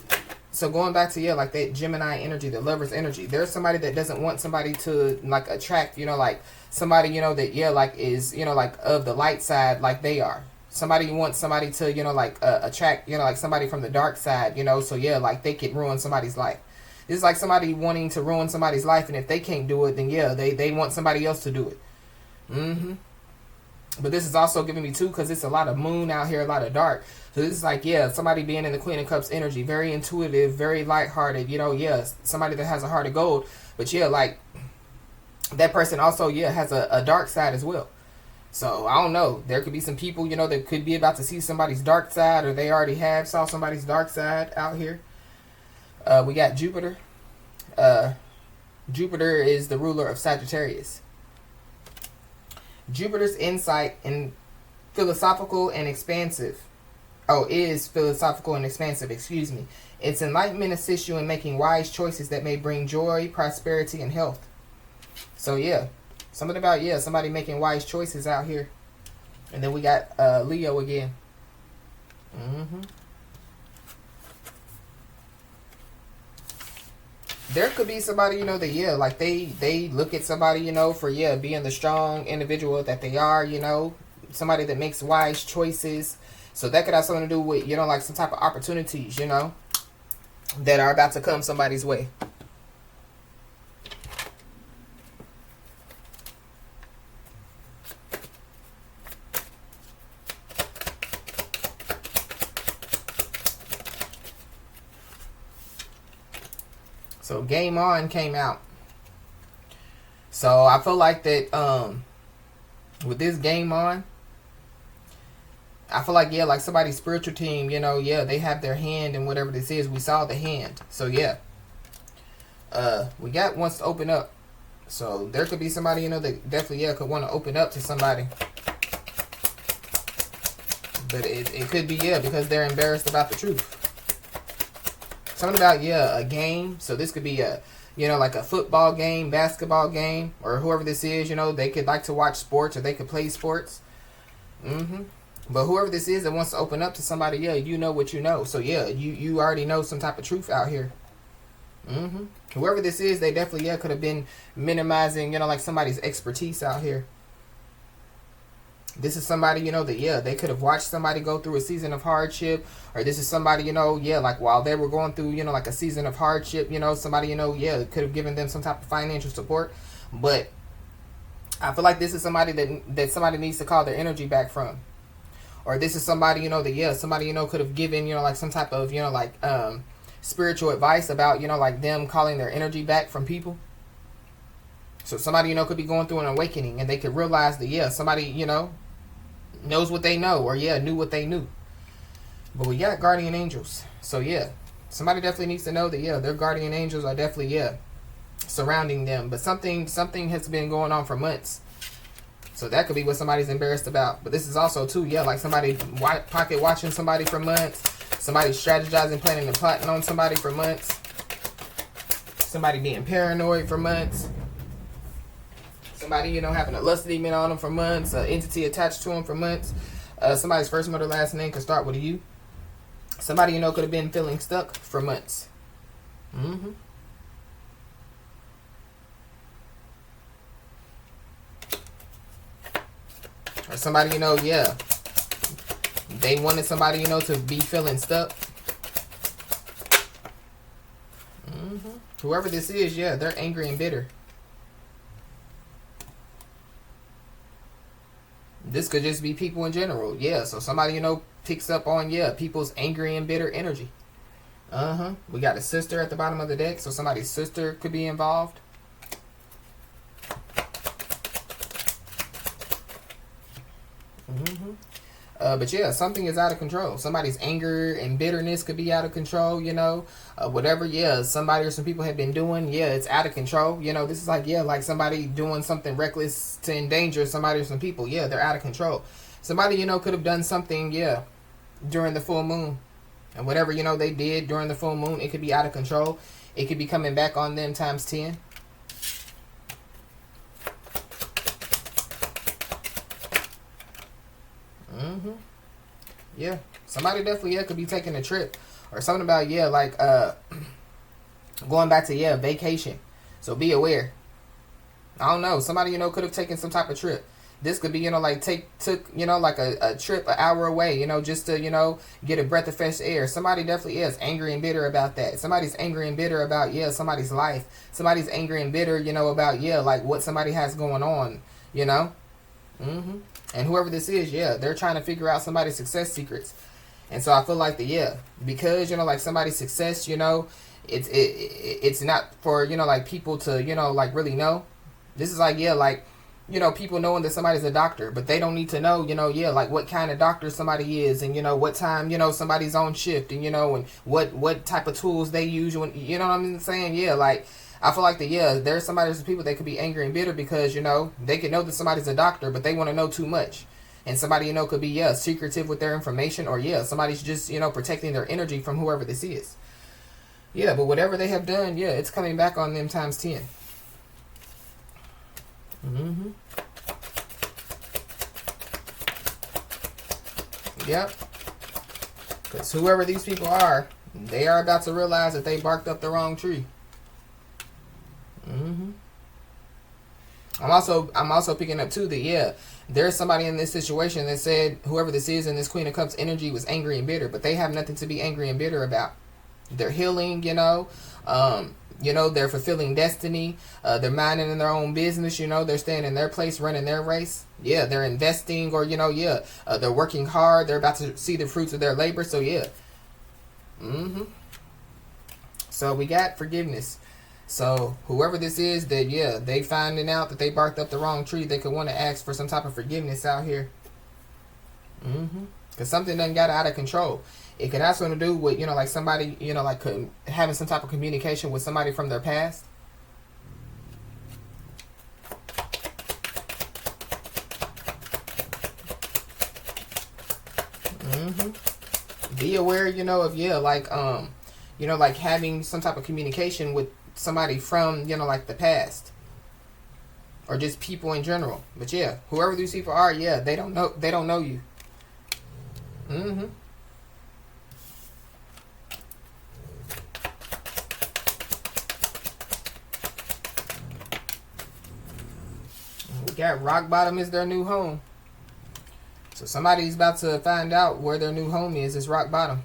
so going back to, like that Gemini energy, the lover's energy, there's somebody that doesn't want somebody to, like, attract, like somebody, that, like is, like of the light side like they are. Somebody wants somebody to, attract, like somebody from the dark side, so like they could ruin somebody's life. This is like somebody wanting to ruin somebody's life, and if they can't do it, then they want somebody else to do it. But this is also giving me too, because it's a lot of moon out here, a lot of dark. So this is like, somebody being in the Queen of Cups energy, very intuitive, very lighthearted, somebody that has a heart of gold. But like that person also, has a dark side as well. So, I don't know. There could be some people, that could be about to see somebody's dark side, or they already saw somebody's dark side out here. We got Jupiter. Jupiter is the ruler of Sagittarius. Jupiter's insight and philosophical and expansive. Is philosophical and expansive, excuse me. Its enlightenment assists you in making wise choices that may bring joy, prosperity, and health. So, something about, somebody making wise choices out here. And then we got Leo again. There could be somebody, that, like they look at somebody, for, being the strong individual that they are, somebody that makes wise choices. So that could have something to do with, like some type of opportunities, that are about to come somebody's way. So Game On came out. So I feel like that with this Game On, I feel like, like somebody's spiritual team, they have their hand in whatever this is. We saw the hand. So we got wants to open up. So there could be somebody, that definitely, could want to open up to somebody. But it could be, because they're embarrassed about the truth. Something about, a game. So this could be like a football game, basketball game, or whoever this is, they could like to watch sports, or they could play sports. But whoever this is that wants to open up to somebody, you know what you know. So you already know some type of truth out here. Whoever this is, they definitely, could have been minimizing, like somebody's expertise out here. This is somebody, that, they could have watched somebody go through a season of hardship. Or this is somebody, like while they were going through, like a season of hardship, somebody, could have given them some type of financial support. But I feel like this is somebody that somebody needs to call their energy back from. Or this is somebody, that, somebody, could have given, like some type of, spiritual advice about, like them calling their energy back from people. So somebody, could be going through an awakening, and they could realize that, somebody, knows what they know, or, knew what they knew. But we got guardian angels. So, Somebody definitely needs to know that, yeah, their guardian angels are definitely, yeah, surrounding them. But something has been going on for months. So that could be what somebody's embarrassed about. But this is also, too, yeah, like somebody pocket watching somebody for months. Somebody strategizing, planning, and plotting on somebody for months. Somebody being paranoid for months. Somebody, you know, having a lust demon on them for months. An entity attached to them for months. Somebody's first, middle, last name could start with a U. Somebody, you know, could have been feeling stuck for months. Or somebody, you know, yeah, they wanted somebody, you know, to be feeling stuck. Whoever this is, yeah, they're angry and bitter. This could just be people in general. Yeah, so somebody, you know, picks up on, yeah, people's angry and bitter energy. We got a sister at the bottom of the deck, so somebody's sister could be involved. But yeah, something is out of control. Somebody's anger and bitterness could be out of control, you know. Whatever, yeah, somebody or some people have been doing, yeah, it's out of control. You know, this is like, yeah, like somebody doing something reckless to endanger somebody or some people. Yeah, they're out of control. Somebody, you know, could have done something, yeah, during the full moon. And whatever, you know, they did during the full moon, it could be out of control. It could be coming back on them times 10. Yeah, somebody definitely, yeah, could be taking a trip or something about, yeah, like going back to, yeah, vacation. So be aware. I don't know, somebody, you know, could have taken some type of trip. This could be, you know, like took you know, like a trip an hour away, you know, just to, you know, get a breath of fresh air. Somebody definitely is angry and bitter about that. Somebody's angry and bitter about, yeah, somebody's life. Somebody's angry and bitter, you know, about, yeah, like what somebody has going on, you know. And whoever this is, yeah, they're trying to figure out somebody's success secrets. And so I feel like because, you know, like somebody's success, you know, it's not for, you know, like people to, you know, like really know. This is like, yeah, like, you know, people knowing that somebody's a doctor, but they don't need to know, you know, yeah, like what kind of doctor somebody is, and, you know, what time, you know, somebody's on shift, and, you know, and what type of tools they use, when, you know what I'm saying? Yeah, like, I feel like there's some people that could be angry and bitter because, you know, they could know that somebody's a doctor, but they want to know too much. And somebody, you know, could be, yeah, secretive with their information, or, yeah, somebody's just, you know, protecting their energy from whoever this is. Yeah, but whatever they have done, yeah, it's coming back on them times 10. Yep. Because whoever these people are, they are about to realize that they barked up the wrong tree. I'm also picking up too that, yeah, there's somebody in this situation that said whoever this is in this Queen of Cups energy was angry and bitter, but they have nothing to be angry and bitter about. They're healing, you know, they're fulfilling destiny. They're minding in their own business, you know, they're staying in their place, running their race. Yeah, they're investing, or, you know, yeah, they're working hard. They're about to see the fruits of their labor. So yeah. So we got forgiveness. So whoever this is that, yeah, they finding out that they barked up the wrong tree, they could want to ask for some type of forgiveness out here. Because something done got out of control. It could have something to do with, you know, like somebody, you know, like having some type of communication with somebody from their past. Be aware, you know, of, yeah, like, you know, like having some type of communication with somebody from, you know, like the past, or just people in general. But yeah, whoever these people are, yeah, they don't know you. We got rock bottom is their new home. So somebody's about to find out where their new home is. It's rock bottom.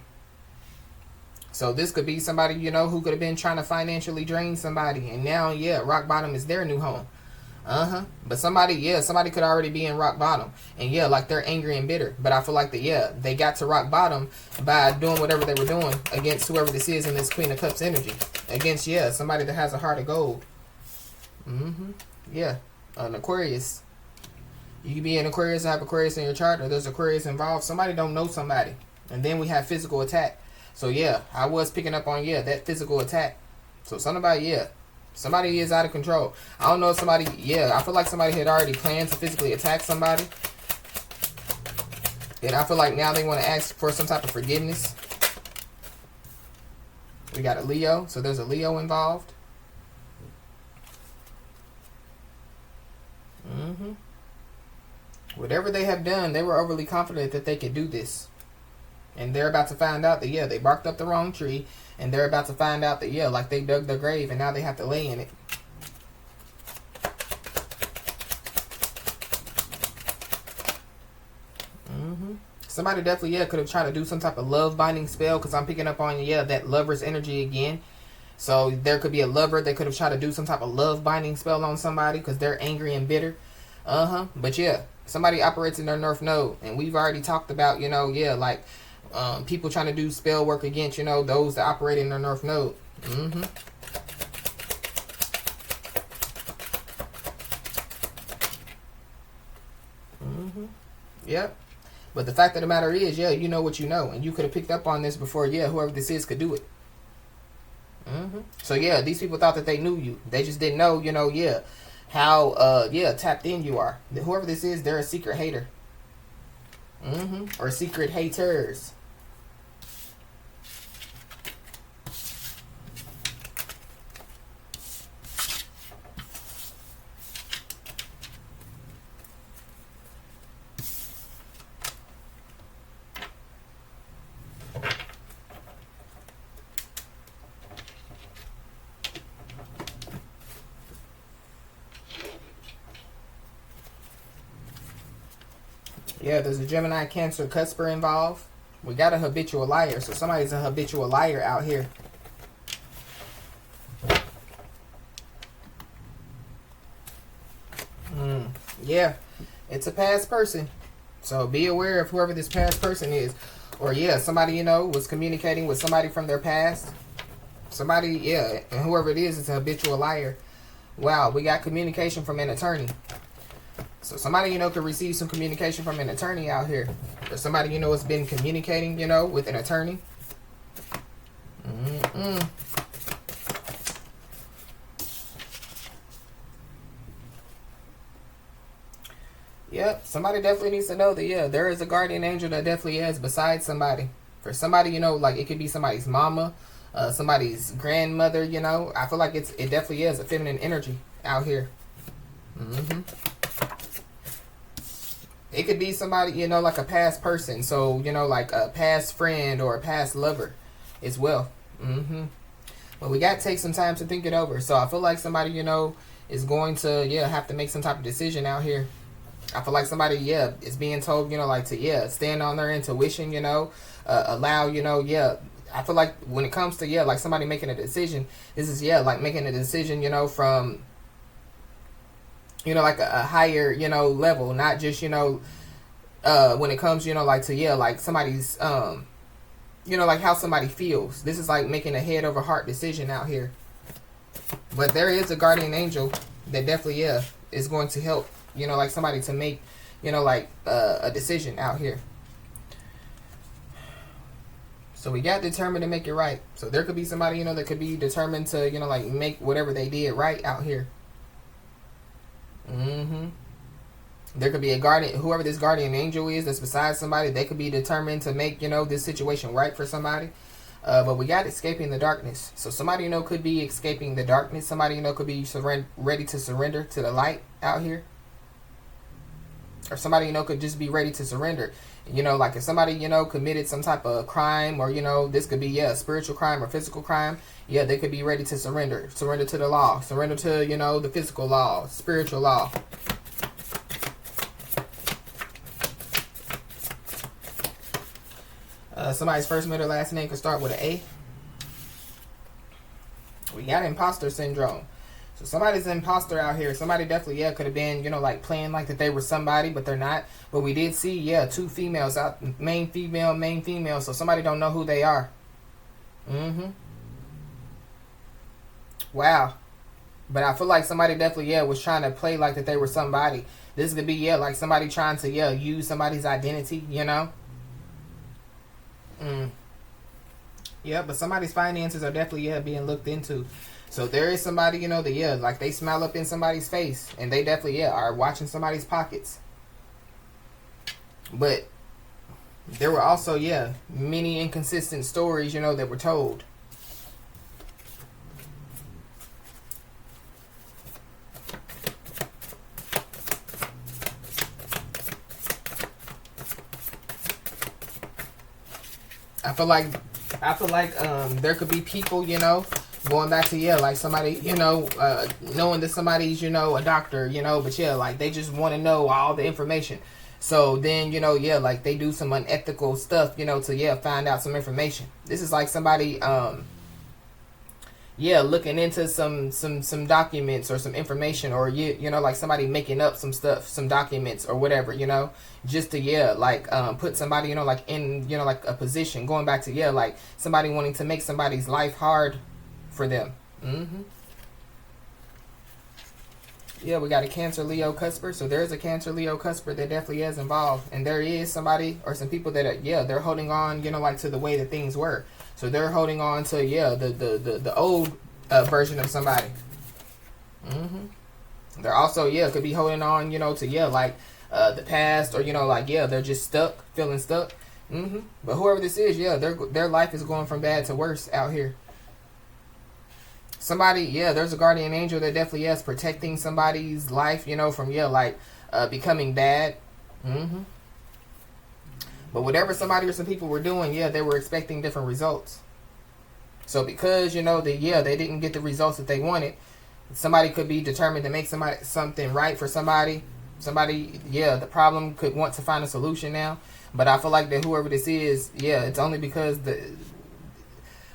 So this could be somebody, you know, who could have been trying to financially drain somebody, and now, yeah, rock bottom is their new home. But somebody could already be in rock bottom, and yeah, like they're angry and bitter. But I feel like they got to rock bottom by doing whatever they were doing against whoever this is in this Queen of Cups energy. Against, yeah, somebody that has a heart of gold. Yeah, an Aquarius. You can be an Aquarius and have Aquarius in your chart, or there's Aquarius involved. Somebody don't know somebody. And then we have physical attack. So yeah, I was picking up on, yeah, that physical attack. So somebody is out of control. I don't know if somebody, yeah, I feel like somebody had already planned to physically attack somebody. And I feel like now they want to ask for some type of forgiveness. We got a Leo, so there's a Leo involved. Whatever they have done, they were overly confident that they could do this. And they're about to find out that, yeah, they barked up the wrong tree. And they're about to find out that, yeah, like they dug their grave and now they have to lay in it. Somebody definitely, yeah, could have tried to do some type of love binding spell, because I'm picking up on, yeah, that lover's energy again. So there could be a lover that could have tried to do some type of love binding spell on somebody because they're angry and bitter. But yeah, somebody operates in their North Node. And we've already talked about, you know, yeah, like people trying to do spell work against, you know, those that operate in their North Node. Yep. But the fact of the matter is, yeah, you know what you know. And you could have picked up on this before, yeah, whoever this is could do it. So, yeah, these people thought that they knew you. They just didn't know, you know, yeah, how, yeah, tapped in you are. Whoever this is, they're a secret hater. Or secret haters. Yeah, there's a Gemini, Cancer, Cusper involved. We got a habitual liar. So somebody's a habitual liar out here. Yeah, it's a past person. So be aware of whoever this past person is. Or yeah, somebody, you know, was communicating with somebody from their past. Somebody, yeah, and whoever it is a habitual liar. Wow, we got communication from an attorney. So somebody, you know, could receive some communication from an attorney out here. Or somebody, you know, has been communicating, you know, with an attorney. Yep, somebody definitely needs to know that, yeah, there is a guardian angel that definitely is beside somebody. For somebody, you know, like it could be somebody's mama, somebody's grandmother, you know. I feel like it definitely is a feminine energy out here. It could be somebody, you know, like a past person. So, you know, like a past friend or a past lover as well. But we got to take some time to think it over. So I feel like somebody, you know, is going to, yeah, have to make some type of decision out here. I feel like somebody, yeah, is being told, you know, like to, yeah, stand on their intuition, you know, allow, you know, yeah. I feel like when it comes to, yeah, like somebody making a decision, this is, yeah, like making a decision, you know, from, you know, like a higher, you know, level, not just, you know, when it comes, you know, like to, yeah, like somebody's, you know, like how somebody feels. This is like making a head over heart decision out here. But there is a guardian angel that definitely, yeah, is going to help, you know, like somebody to make, you know, like a decision out here. So we got determined to make it right. So there could be somebody, you know, that could be determined to, you know, like make whatever they did right out here. There could be a guardian, whoever this guardian angel is that's beside somebody, they could be determined to make, you know, this situation right for somebody. But we got escaping the darkness. So somebody, you know, could be escaping the darkness. Somebody, you know, could be ready to surrender to the light out here. Or somebody, you know, could just be ready to surrender. You know, like if somebody, you know, committed some type of crime, or, you know, this could be, yeah, a spiritual crime or physical crime. Yeah, they could be ready to surrender. Surrender to the law. Surrender to, you know, the physical law, spiritual law. Somebody's first, middle, last name could start with an A. We got imposter syndrome. So somebody's an imposter out here. Somebody definitely, yeah, could have been, you know, like playing like that they were somebody, but they're not. But we did see, yeah, two females out, main female. So somebody don't know who they are. Wow. But I feel like somebody definitely, yeah, was trying to play like that they were somebody. This could be, yeah, like somebody trying to, yeah, use somebody's identity, you know. Yeah, but somebody's finances are definitely, yeah, being looked into. So there is somebody, you know, that, yeah, like they smile up in somebody's face, and they definitely, yeah, are watching somebody's pockets. But there were also, yeah, many inconsistent stories, you know, that were told. I feel like there could be people, you know, going back to, yeah, like somebody, you know, knowing that somebody's, you know, a doctor, you know, but yeah, like they just want to know all the information. So then, you know, yeah, like they do some unethical stuff, you know, to, yeah, find out some information. This is like somebody, yeah, looking into some documents or some information, or you know, like somebody making up some stuff, some documents or whatever, you know, just to, yeah, like put somebody, you know, like in, you know, like a position, going back to, yeah, like somebody wanting to make somebody's life hard for them. Yeah, we got a Cancer Leo cusper. So there's a Cancer Leo cusper that definitely is involved. And there is somebody or some people that are, yeah, they're holding on, you know, like to the way that things were. So they're holding on to, yeah, the old version of somebody. They're also, yeah, could be holding on, you know, to, yeah, like the past, or, you know, like, yeah, they're just stuck, feeling stuck. But whoever this is, yeah, their life is going from bad to worse out here. Somebody, yeah, there's a guardian angel that definitely is protecting somebody's life, you know, from, yeah, like becoming bad. But whatever somebody or some people were doing, yeah, they were expecting different results. So because, you know, they didn't get the results that they wanted, somebody could be determined to make something right for somebody. Somebody, yeah, the problem could want to find a solution now. But I feel like that whoever this is, yeah, it's only because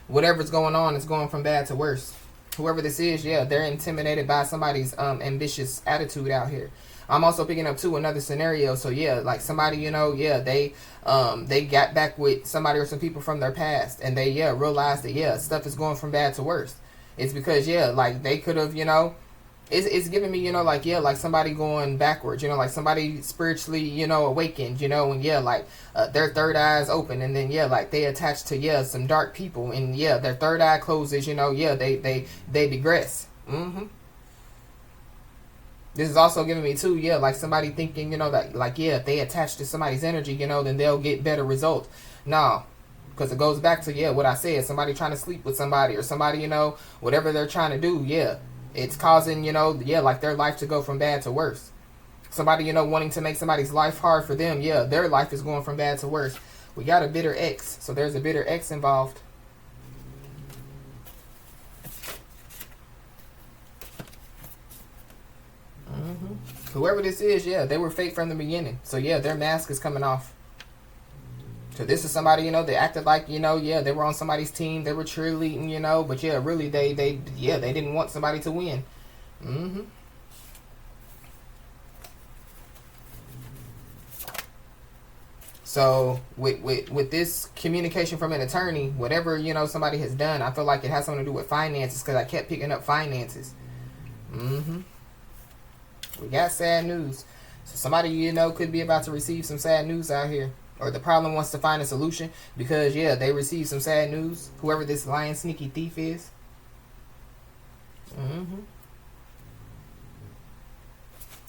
whatever's going on is going from bad to worse. Whoever this is, yeah, they're intimidated by somebody's ambitious attitude out here. I'm also picking up too another scenario. So yeah, like somebody, you know, yeah, they got back with somebody or some people from their past, and they, yeah, realized that, yeah, stuff is going from bad to worse. It's because, yeah, like they could have, you know, it's giving me, you know, like, yeah, like somebody going backwards, you know, like somebody spiritually, you know, awakened, you know, and yeah, like their third eye is open, and then, yeah, like they attach to, yeah, some dark people, and yeah, their third eye closes, you know, yeah, they digress. This is also giving me too, yeah, like somebody thinking, you know, that, like, yeah, if they attach to somebody's energy, you know, then they'll get better results. No, because it goes back to, yeah, what I said, somebody trying to sleep with somebody, or somebody, you know, whatever they're trying to do, yeah, it's causing, you know, yeah, like their life to go from bad to worse. Somebody, you know, wanting to make somebody's life hard for them, yeah, their life is going from bad to worse. We got a bitter ex, so there's a bitter ex involved. Whoever this is, yeah, they were fake from the beginning. So yeah, their mask is coming off. So this is somebody, you know, they acted like, you know, yeah, they were on somebody's team, they were cheerleading, you know, but yeah, really they didn't want somebody to win. So with this communication from an attorney, whatever, you know, somebody has done, I feel like it has something to do with finances, because I kept picking up finances. We got sad news. So somebody, you know, could be about to receive some sad news out here. Or the problem wants to find a solution because, yeah, they received some sad news. Whoever this lying sneaky thief is.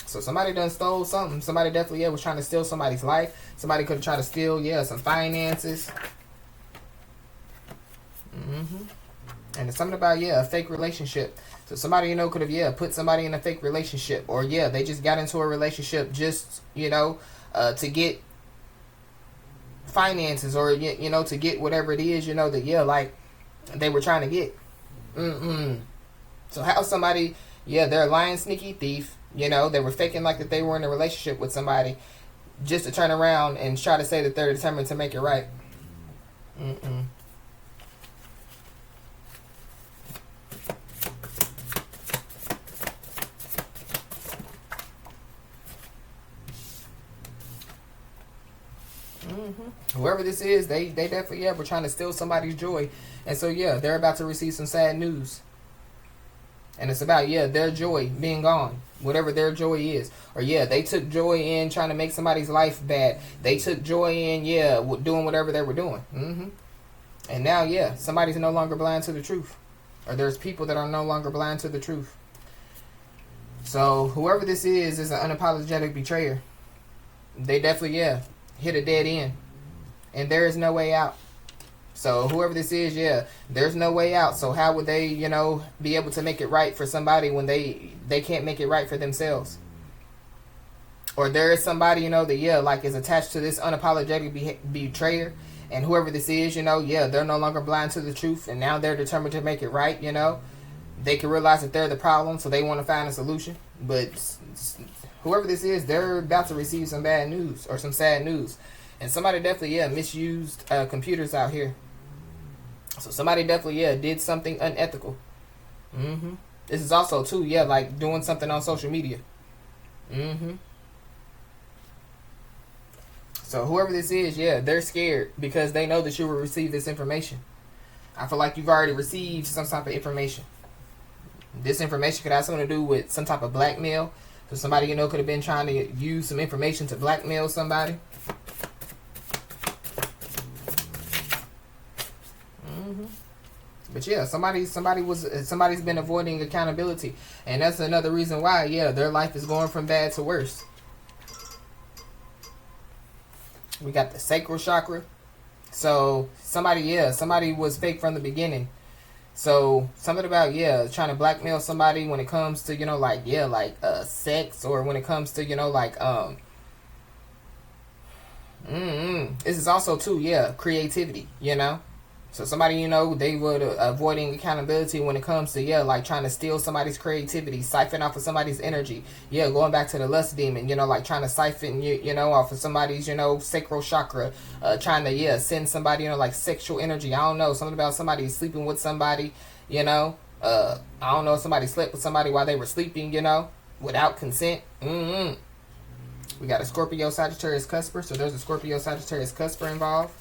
So somebody done stole something. Somebody definitely, yeah, was trying to steal somebody's life. Somebody could have tried to steal, yeah, some finances. And it's something about, yeah, a fake relationship. So somebody, you know, could have, yeah, put somebody in a fake relationship. Or, yeah, they just got into a relationship just, you know, to get finances, or, you know, to get whatever it is, you know, that, yeah, like they were trying to get. So how somebody, yeah, they're a lying sneaky thief, you know, they were faking like that they were in a relationship with somebody just to turn around and try to say that they're determined to make it right. Whoever this is, they definitely, yeah, were trying to steal somebody's joy. And so, yeah, they're about to receive some sad news. And it's about, yeah, their joy being gone. Whatever their joy is. Or, yeah, they took joy in trying to make somebody's life bad. They took joy in, yeah, doing whatever they were doing. And now, yeah, somebody's no longer blind to the truth. Or there's people that are no longer blind to the truth. So whoever this is an unapologetic betrayer. They definitely, yeah, hit a dead end. And there is no way out. So whoever this is, yeah, there's no way out. So how would they, you know, be able to make it right for somebody when they can't make it right for themselves? Or there is somebody, you know, that, yeah, like is attached to this unapologetic betrayer. And whoever this is, you know, yeah, they're no longer blind to the truth. And now they're determined to make it right, you know. They can realize that they're the problem, so they want to find a solution. But whoever this is, they're about to receive some bad news or some sad news. And somebody definitely, yeah, misused computers out here. So somebody definitely, yeah, did something unethical. This is also, too, yeah, like doing something on social media. So whoever this is, yeah, they're scared because they know that you will receive this information. I feel like you've already received some type of information. This information could have something to do with some type of blackmail. So somebody, you know, could have been trying to use some information to blackmail somebody. But yeah, somebody's been avoiding accountability, and that's another reason why, yeah, their life is going from bad to worse. We got the sacral chakra. So somebody was fake from the beginning. So something about, yeah, trying to blackmail somebody when it comes to, you know, like, yeah, like sex, or when it comes to, you know, like this is also too, yeah, creativity, you know. So somebody, you know, they would avoiding accountability when it comes to, yeah, like trying to steal somebody's creativity, siphon off of somebody's energy. Yeah, going back to the lust demon, you know, like trying to siphon, you know, off of somebody's, you know, sacral chakra, trying to, yeah, send somebody, you know, like sexual energy. I don't know, something about somebody sleeping with somebody, you know. I don't know if somebody slept with somebody while they were sleeping, you know, without consent. We got a Scorpio Sagittarius cusper, so there's a Scorpio Sagittarius cusper involved.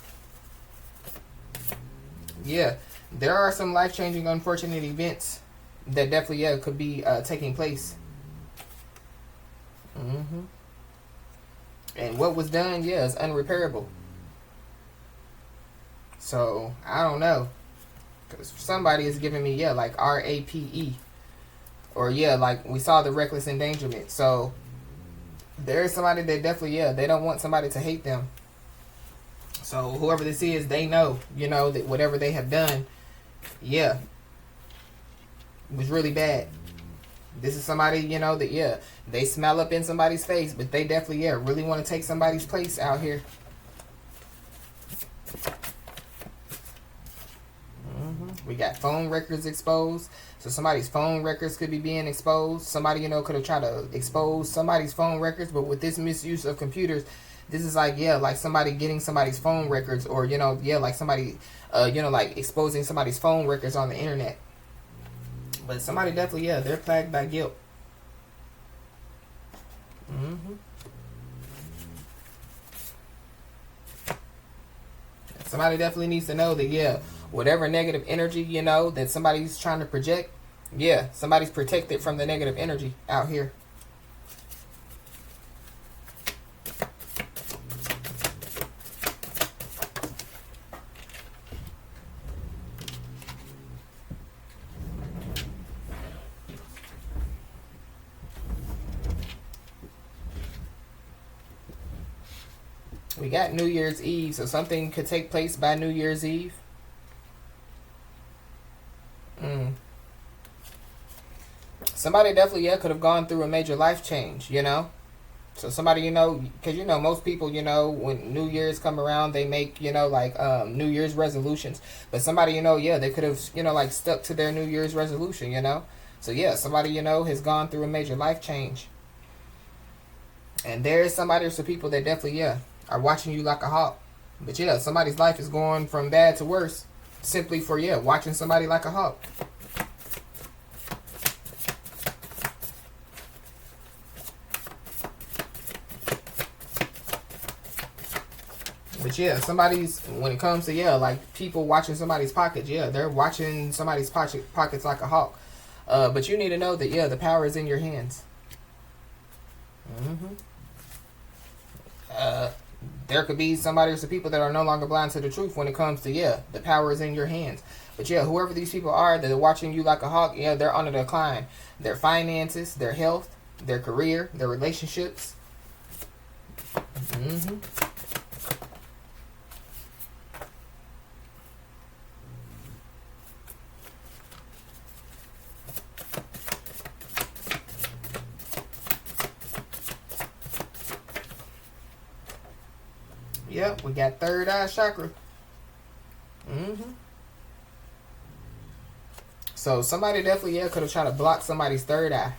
Yeah, there are some life-changing, unfortunate events that definitely, yeah, could be taking place. And what was done, yeah, is unrepairable. So, I don't know. Because somebody is giving me, yeah, like RAPE. Or, yeah, like we saw the reckless endangerment. So, there's somebody that definitely, yeah, they don't want somebody to hate them. So whoever this is, they know, you know, that whatever they have done, yeah, was really bad. This is somebody, you know, that, yeah, they smell up in somebody's face, but they definitely, yeah, really want to take somebody's place out here. We got phone records exposed. So somebody's phone records could be being exposed. Somebody, you know, could have tried to expose somebody's phone records, but with this misuse of computers, this is like, yeah, like somebody getting somebody's phone records, or, you know, yeah, like somebody, you know, like exposing somebody's phone records on the internet. But somebody definitely, yeah, they're plagued by guilt. Somebody definitely needs to know that, yeah, whatever negative energy, you know, that somebody's trying to project, yeah, somebody's protected from the negative energy out here. We got New Year's Eve, so something could take place by New Year's Eve. Somebody definitely, yeah, could have gone through a major life change, you know. So somebody, you know, because, you know, most people, you know, when New Year's come around, they make, you know, like New Year's resolutions. But somebody, you know, yeah, they could have, you know, like stuck to their New Year's resolution, you know. So, yeah, somebody, you know, has gone through a major life change. And there is somebody or some people that definitely, yeah, are watching you like a hawk. But, yeah, somebody's life is going from bad to worse simply for, yeah, watching somebody like a hawk. But yeah, when it comes to, yeah, like people watching somebody's pockets, yeah, they're watching somebody's pockets like a hawk. But you need to know that, yeah, the power is in your hands. there could be somebody or some people that are no longer blind to the truth when it comes to, yeah, the power is in your hands. But yeah, whoever these people are that are watching you like a hawk, yeah, they're on the decline. Their finances, their health, their career, their relationships. Mm-hmm. Yep, we got third eye chakra. Mm-hmm. So somebody definitely, yeah, could have tried to block somebody's third eye.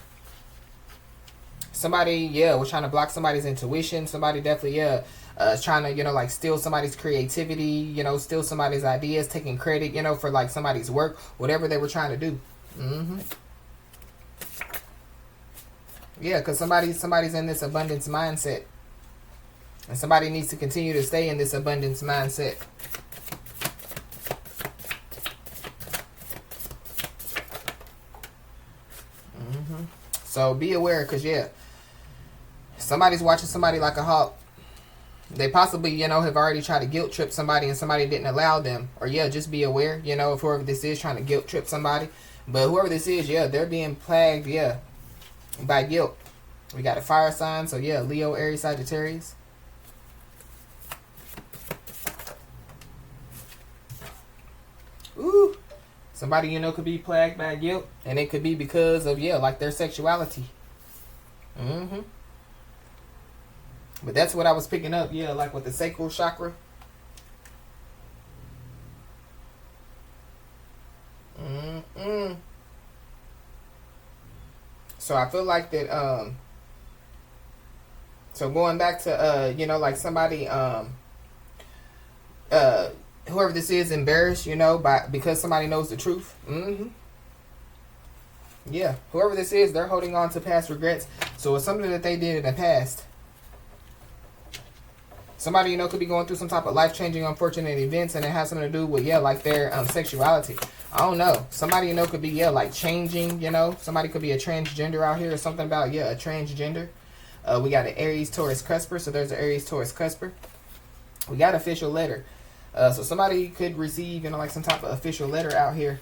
Somebody, yeah, was trying to block somebody's intuition. Somebody definitely, yeah, trying to, you know, like steal somebody's creativity, you know, steal somebody's ideas, taking credit, you know, for like somebody's work, whatever they were trying to do. Mm-hmm. Yeah, because somebody's in this abundance mindset. And somebody needs to continue to stay in this abundance mindset. Mm-hmm. So be aware, because, yeah, somebody's watching somebody like a hawk. They possibly, you know, have already tried to guilt trip somebody and somebody didn't allow them. Or, yeah, just be aware, you know, of whoever this is trying to guilt trip somebody. But whoever this is, yeah, they're being plagued, yeah, by guilt. We got a fire sign, so, yeah, Leo, Aries, Sagittarius. Ooh. Somebody, you know, could be plagued by guilt. And it could be because of, yeah, like their sexuality. Mm-hmm. But that's what I was picking up, yeah, like with the sacral chakra. Mm-mm. So I feel like that, so going back to, you know, like somebody, whoever this is embarrassed, you know, because somebody knows the truth. Mm-hmm. Yeah, whoever this is, they're holding on to past regrets. So it's something that they did in the past. Somebody, you know, could be going through some type of life-changing, unfortunate events, and it has something to do with, yeah, like their sexuality. I don't know. Somebody, you know, could be, yeah, like changing, you know. Somebody could be a transgender out here or something about, yeah, a transgender. We got an Aries, Taurus, Cusper. So there's an Aries, Taurus, Cusper. We got official letter. So somebody could receive, you know, like some type of official letter out here.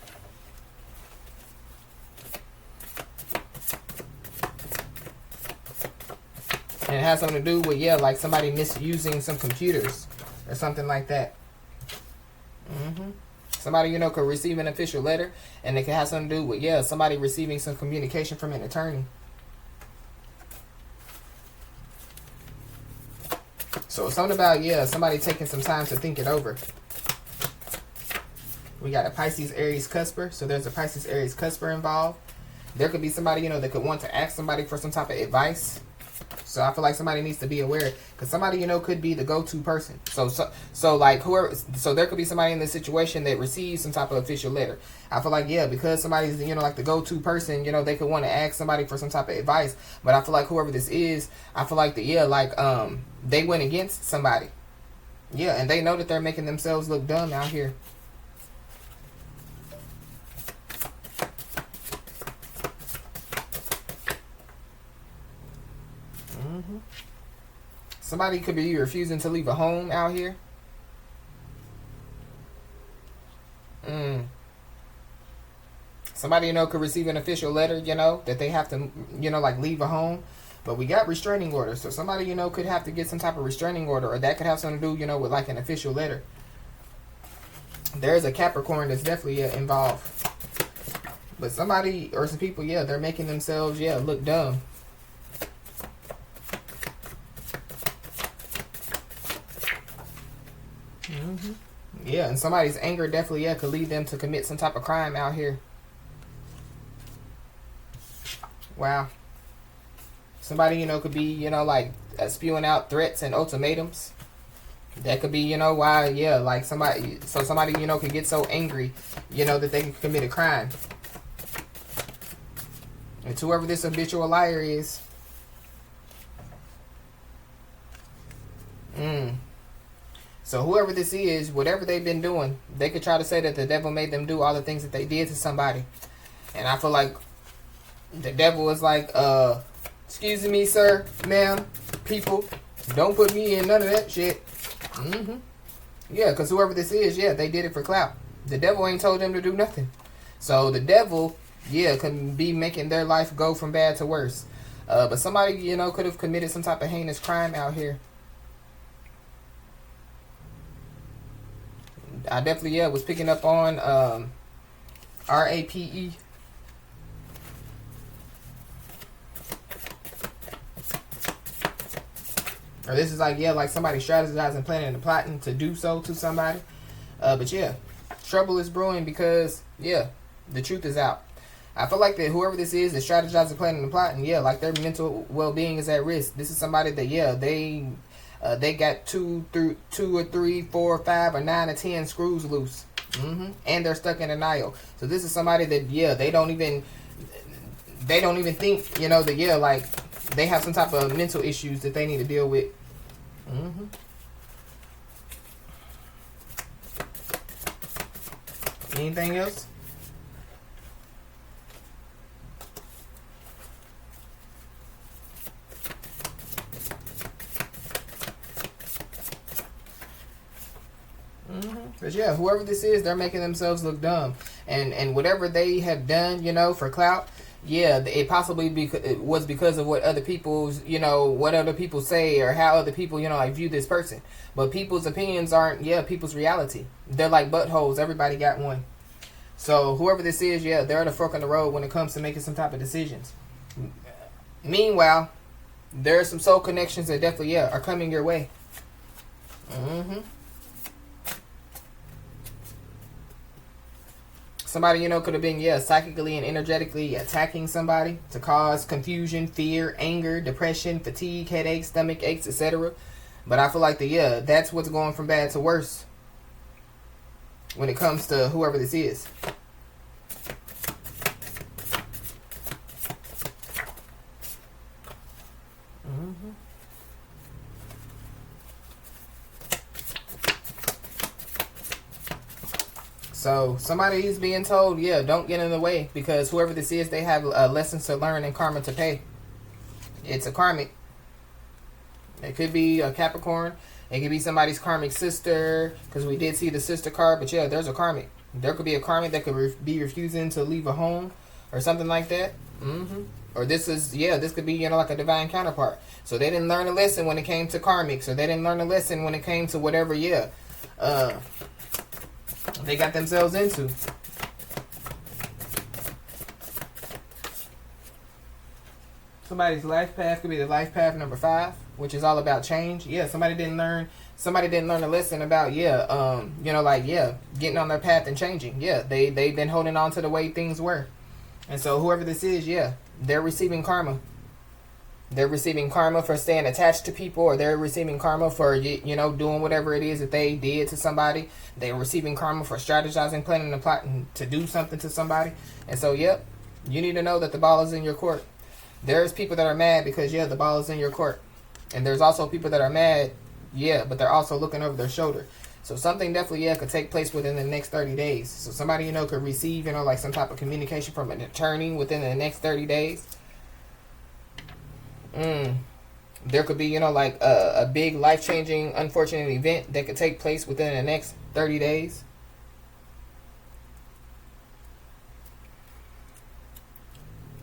And it has something to do with, yeah, like somebody misusing some computers or something like that. Mm-hmm. Somebody, you know, could receive an official letter, and it could have something to do with, yeah, somebody receiving some communication from an attorney. So it's something about, yeah, somebody taking some time to think it over. We got a Pisces, Aries, Cusper. So there's a Pisces, Aries, Cusper involved. There could be somebody, you know, that could want to ask somebody for some type of advice. So I feel like somebody needs to be aware, because somebody, you know, could be the go-to person. So like whoever, so there could be somebody in this situation that receives some type of official letter. I feel like, yeah, because somebody's, you know, like the go-to person, you know, they could want to ask somebody for some type of advice. But I feel like whoever this is, I feel like that, yeah, like they went against somebody. Yeah, and they know that they're making themselves look dumb out here. Somebody could be refusing to leave a home out here. Somebody, you know, could receive an official letter, you know, that they have to, you know, like leave a home. But we got restraining orders. So somebody, you know, could have to get some type of restraining order, or that could have something to do, you know, with like an official letter. There's a Capricorn that's definitely involved. But somebody or some people, yeah, they're making themselves, yeah, look dumb. Yeah, and somebody's anger definitely, yeah, could lead them to commit some type of crime out here. Wow. Somebody, you know, could be, you know, like spewing out threats and ultimatums. That could be, you know, why, yeah, like somebody, you know, could get so angry, you know, that they can commit a crime. And to whoever this habitual liar is. So whoever this is, whatever they've been doing, they could try to say that the devil made them do all the things that they did to somebody. And I feel like the devil is like, excuse me, sir, ma'am, people, don't put me in none of that shit. Mm-hmm. Yeah, because whoever this is, yeah, they did it for clout. The devil ain't told them to do nothing. So the devil, yeah, can be making their life go from bad to worse. But somebody, you know, could have committed some type of heinous crime out here. I definitely, yeah, was picking up on RAPE. Or this is like, yeah, like somebody strategizing, planning, and plotting to do so to somebody. But yeah, trouble is brewing because, yeah, the truth is out. I feel like that whoever this is that strategizing, planning, and plotting, yeah, like their mental well-being is at risk. This is somebody that, yeah, they got 2 or 3, 4 or 5 or 9 or 10 screws loose. And they're stuck in denial. So this is somebody that, yeah, they don't even think, you know, that, yeah, like they have some type of mental issues that they need to deal with. Anything else? But yeah, whoever this is, they're making themselves look dumb. And whatever they have done, you know, for clout, yeah, it possibly it was because of what other people's, you know, what other people say or how other people, you know, like view this person. But people's opinions aren't, yeah, people's reality. They're like buttholes. Everybody got one. So whoever this is, yeah, they're at a fork in the road when it comes to making some type of decisions. Meanwhile, there are some soul connections that definitely, yeah, are coming your way. Somebody, you know, could have been, yeah, psychically and energetically attacking somebody to cause confusion, fear, anger, depression, fatigue, headaches, stomach aches, etc. But I feel like that's what's going from bad to worse when it comes to whoever this is. So somebody is being told, yeah, don't get in the way, because whoever this is, they have lessons to learn and karma to pay. It's a karmic. It could be a Capricorn. It could be somebody's karmic sister, because we did see the sister card. But yeah, there's a karmic. There could be a karmic that could be refusing to leave a home or something like that. Or this could be, you know, like a divine counterpart. So they didn't learn a lesson when it came to karmic. So they didn't learn a lesson when it came to whatever, they got themselves into. Somebody's life path could be the life path number 5, which is all about change. Yeah, somebody didn't learn a lesson about, you know, like, yeah, getting on their path and changing. Yeah, they've been holding on to the way things were. And so whoever this is, yeah, they're receiving karma. They're receiving karma for staying attached to people, or they're receiving karma for, you know, doing whatever it is that they did to somebody. They're receiving karma for strategizing, planning, and plotting to do something to somebody. And so, yep, you need to know that the ball is in your court. There's people that are mad because, yeah, the ball is in your court. And there's also people that are mad, yeah, but they're also looking over their shoulder. So something definitely, yeah, could take place within the next 30 days. So somebody, you know, could receive, you know, like some type of communication from an attorney within the next 30 days. There could be, you know, like a big life-changing, unfortunate event that could take place within the next 30 days.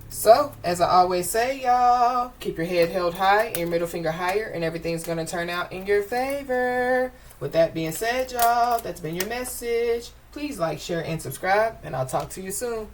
So, as I always say, y'all, keep your head held high and your middle finger higher, and everything's going to turn out in your favor. With that being said, y'all, that's been your message. Please like, share, and subscribe, and I'll talk to you soon.